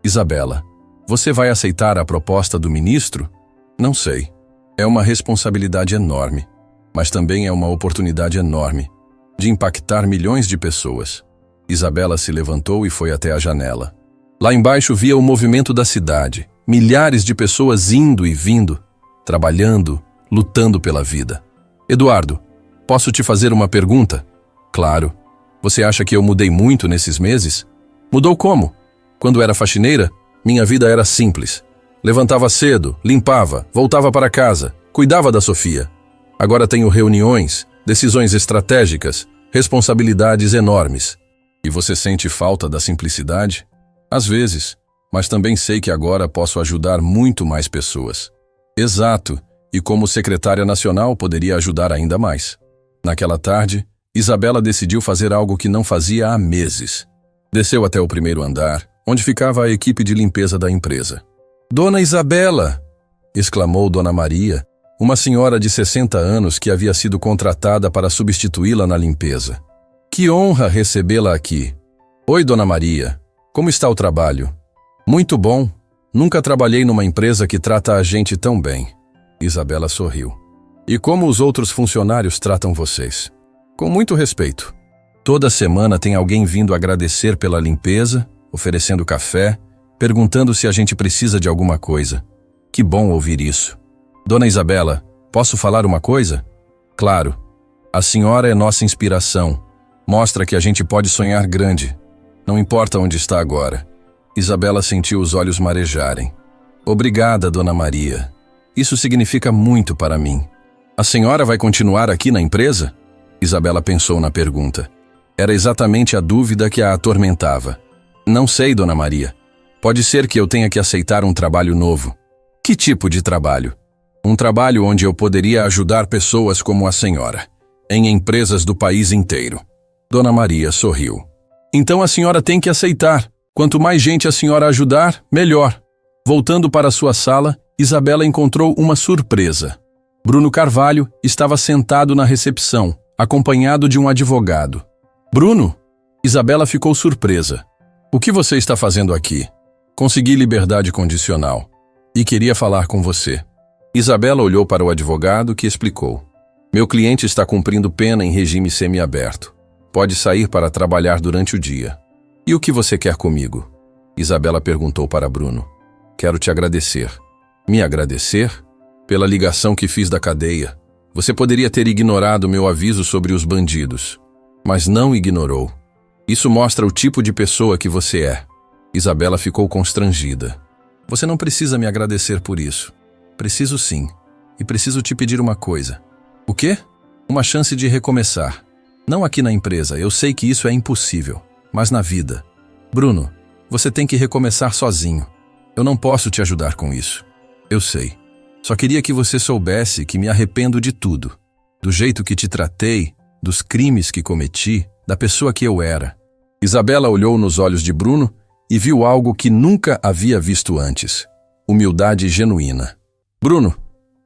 Isabela, você vai aceitar a proposta do ministro? Não sei. É uma responsabilidade enorme, mas também é uma oportunidade enorme de impactar milhões de pessoas. Isabela se levantou e foi até a janela. Lá embaixo via o movimento da cidade, milhares de pessoas indo e vindo, trabalhando, lutando pela vida. Eduardo, posso te fazer uma pergunta? Claro. Você acha que eu mudei muito nesses meses? Mudou como? Quando era faxineira, minha vida era simples. Levantava cedo, limpava, voltava para casa, cuidava da Sofia. Agora tenho reuniões, decisões estratégicas, responsabilidades enormes. E você sente falta da simplicidade? Às vezes, mas também sei que agora posso ajudar muito mais pessoas. Exato, e como secretária nacional poderia ajudar ainda mais. Naquela tarde, Isabela decidiu fazer algo que não fazia há meses. Desceu até o 1º andar, onde ficava a equipe de limpeza da empresa. Dona Isabela! Exclamou Dona Maria, uma senhora de 60 anos que havia sido contratada para substituí-la na limpeza. Que honra recebê-la aqui. Oi, Dona Maria. Como está o trabalho? Muito bom. Nunca trabalhei numa empresa que trata a gente tão bem. Isabela sorriu. E como os outros funcionários tratam vocês? Com muito respeito. Toda semana tem alguém vindo agradecer pela limpeza, oferecendo café, perguntando se a gente precisa de alguma coisa. Que bom ouvir isso. Dona Isabela, posso falar uma coisa? Claro. A senhora é nossa inspiração. Mostra que a gente pode sonhar grande. Não importa onde está agora. Isabela sentiu os olhos marejarem. Obrigada, Dona Maria. Isso significa muito para mim. A senhora vai continuar aqui na empresa? Isabela pensou na pergunta. Era exatamente a dúvida que a atormentava. Não sei, Dona Maria. Pode ser que eu tenha que aceitar um trabalho novo. Que tipo de trabalho? Um trabalho onde eu poderia ajudar pessoas como a senhora, em empresas do país inteiro. Dona Maria sorriu. Então a senhora tem que aceitar. Quanto mais gente a senhora ajudar, melhor. Voltando para sua sala, Isabela encontrou uma surpresa. Bruno Carvalho estava sentado na recepção, acompanhado de um advogado. Bruno? Isabela ficou surpresa. O que você está fazendo aqui? Consegui liberdade condicional. E queria falar com você. Isabela olhou para o advogado, que explicou. Meu cliente está cumprindo pena em regime semiaberto. Pode sair para trabalhar durante o dia. E o que você quer comigo? Isabela perguntou para Bruno. Quero te agradecer. Me agradecer? Pela ligação que fiz da cadeia, você poderia ter ignorado meu aviso sobre os bandidos, mas não ignorou. Isso mostra o tipo de pessoa que você é. Isabela ficou constrangida. Você não precisa me agradecer por isso. Preciso sim. E preciso te pedir uma coisa. O quê? Uma chance de recomeçar. Não aqui na empresa, eu sei que isso é impossível, mas na vida. Bruno, você tem que recomeçar sozinho. Eu não posso te ajudar com isso. Eu sei. Só queria que você soubesse que me arrependo de tudo. Do jeito que te tratei, dos crimes que cometi, da pessoa que eu era. Isabela olhou nos olhos de Bruno e viu algo que nunca havia visto antes. Humildade genuína. Bruno,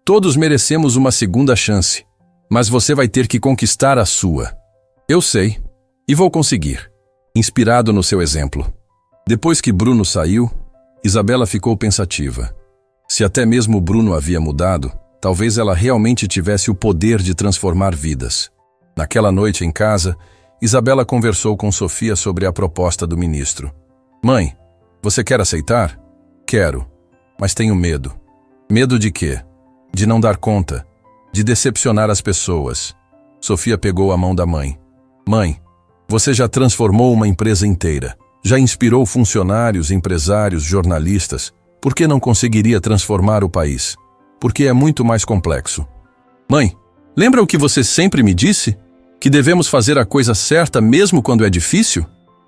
todos merecemos uma segunda chance, mas você vai ter que conquistar a sua. Eu sei, e vou conseguir, inspirado no seu exemplo. Depois que Bruno saiu, Isabela ficou pensativa. Se até mesmo Bruno havia mudado, talvez ela realmente tivesse o poder de transformar vidas. Naquela noite em casa, Isabela conversou com Sofia sobre a proposta do ministro. Mãe, você quer aceitar? Quero, mas tenho medo. Medo de quê? De não dar conta, de decepcionar as pessoas. Sofia pegou a mão da mãe. Mãe, você já transformou uma empresa inteira. Já inspirou funcionários, empresários, jornalistas. Por que não conseguiria transformar o país? Porque é muito mais complexo. Mãe, lembra o que você sempre me disse? Que devemos fazer a coisa certa mesmo quando é difícil?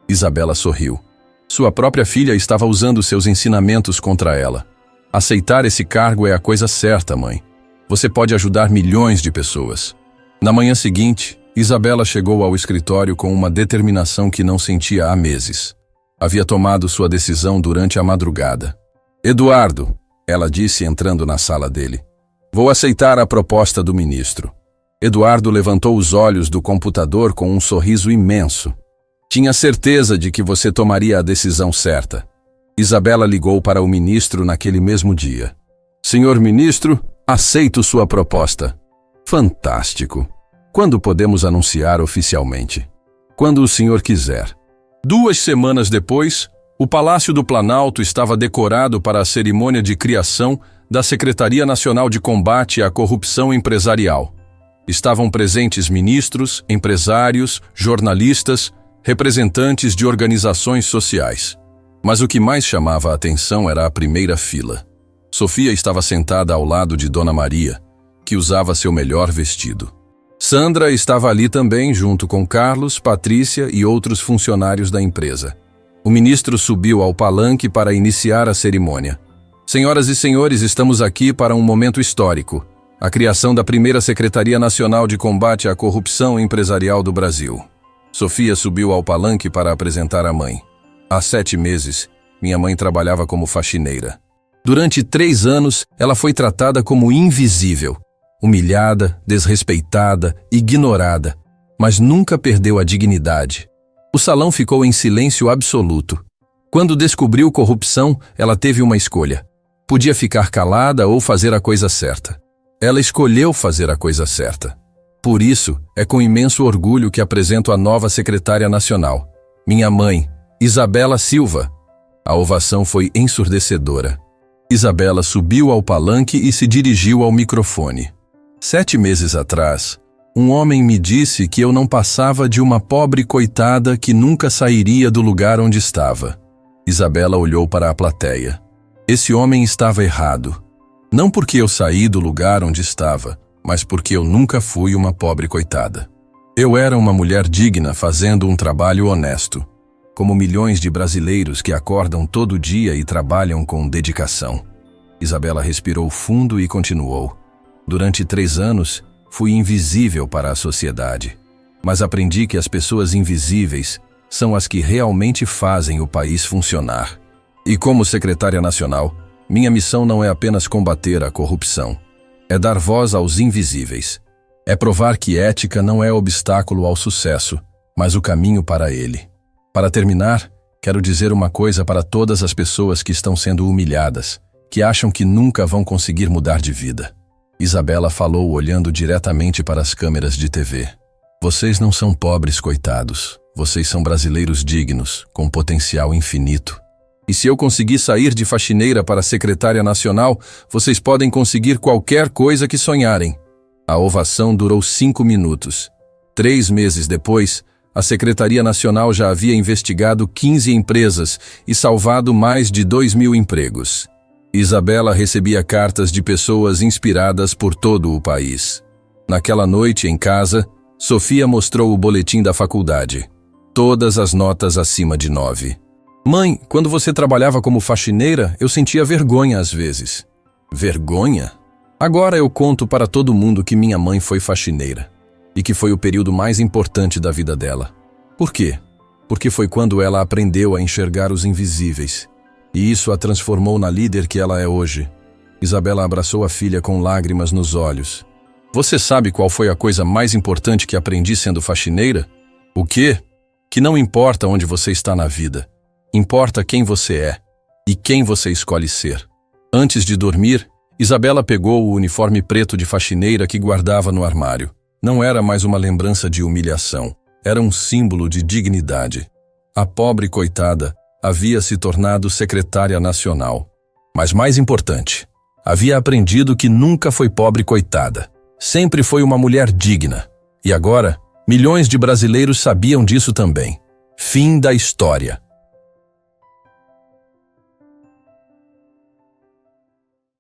Isabela sorriu. Sua própria filha estava usando seus ensinamentos contra ela. Aceitar esse cargo é a coisa certa, mãe. Você pode ajudar milhões de pessoas. Na manhã seguinte, Isabela chegou ao escritório com uma determinação que não sentia há meses. Havia tomado sua decisão durante a madrugada. Eduardo, ela disse entrando na sala dele, vou aceitar a proposta do ministro. Eduardo levantou os olhos do computador com um sorriso imenso. Tinha certeza de que você tomaria a decisão certa. Isabela ligou para o ministro naquele mesmo dia. Senhor ministro, aceito sua proposta. Fantástico. Quando podemos anunciar oficialmente? Quando o senhor quiser. 2 semanas depois, o Palácio do Planalto estava decorado para a cerimônia de criação da Secretaria Nacional de Combate à Corrupção Empresarial. Estavam presentes ministros, empresários, jornalistas, representantes de organizações sociais. Mas o que mais chamava a atenção era a primeira fila. Sofia estava sentada ao lado de Dona Maria, que usava seu melhor vestido. Sandra estava ali também, junto com Carlos, Patrícia e outros funcionários da empresa. O ministro subiu ao palanque para iniciar a cerimônia. Senhoras e senhores, estamos aqui para um momento histórico. A criação da primeira Secretaria Nacional de Combate à Corrupção Empresarial do Brasil. Sofia subiu ao palanque para apresentar a mãe. Há 7 meses, minha mãe trabalhava como faxineira. Durante 3 anos, ela foi tratada como invisível. Humilhada, desrespeitada, ignorada, mas nunca perdeu a dignidade. O salão ficou em silêncio absoluto. Quando descobriu corrupção, ela teve uma escolha. Podia ficar calada ou fazer a coisa certa. Ela escolheu fazer a coisa certa. Por isso, é com imenso orgulho que apresento a nova secretária nacional, minha mãe, Isabela Silva. A ovação foi ensurdecedora. Isabela subiu ao palanque e se dirigiu ao microfone. 7 meses atrás, um homem me disse que eu não passava de uma pobre coitada que nunca sairia do lugar onde estava. Isabela olhou para a plateia. Esse homem estava errado. Não porque eu saí do lugar onde estava, mas porque eu nunca fui uma pobre coitada. Eu era uma mulher digna fazendo um trabalho honesto, como milhões de brasileiros que acordam todo dia e trabalham com dedicação. Isabela respirou fundo e continuou. Durante 3 anos, fui invisível para a sociedade, mas aprendi que as pessoas invisíveis são as que realmente fazem o país funcionar. E como secretária nacional, minha missão não é apenas combater a corrupção, é dar voz aos invisíveis. É provar que ética não é obstáculo ao sucesso, mas o caminho para ele. Para terminar, quero dizer uma coisa para todas as pessoas que estão sendo humilhadas, que acham que nunca vão conseguir mudar de vida. Isabela falou olhando diretamente para as câmeras de TV. Vocês não são pobres coitados. Vocês são brasileiros dignos, com potencial infinito. E se eu conseguir sair de faxineira para secretária nacional, vocês podem conseguir qualquer coisa que sonharem. A ovação durou 5 minutos. 3 meses depois, a Secretaria Nacional já havia investigado 15 empresas e salvado mais de 2.000 empregos. Isabela recebia cartas de pessoas inspiradas por todo o país. Naquela noite, em casa, Sofia mostrou o boletim da faculdade. Todas as notas acima de 9. Mãe, quando você trabalhava como faxineira, eu sentia vergonha às vezes. Vergonha? Agora eu conto para todo mundo que minha mãe foi faxineira e que foi o período mais importante da vida dela. Por quê? Porque foi quando ela aprendeu a enxergar os invisíveis. E isso a transformou na líder que ela é hoje. Isabela abraçou a filha com lágrimas nos olhos. Você sabe qual foi a coisa mais importante que aprendi sendo faxineira? O quê? Que não importa onde você está na vida. Importa quem você é e quem você escolhe ser. Antes de dormir, Isabela pegou o uniforme preto de faxineira que guardava no armário. Não era mais uma lembrança de humilhação. Era um símbolo de dignidade. A pobre coitada havia se tornado secretária nacional. Mas mais importante, havia aprendido que nunca foi pobre coitada. Sempre foi uma mulher digna. E agora, milhões de brasileiros sabiam disso também. Fim da história.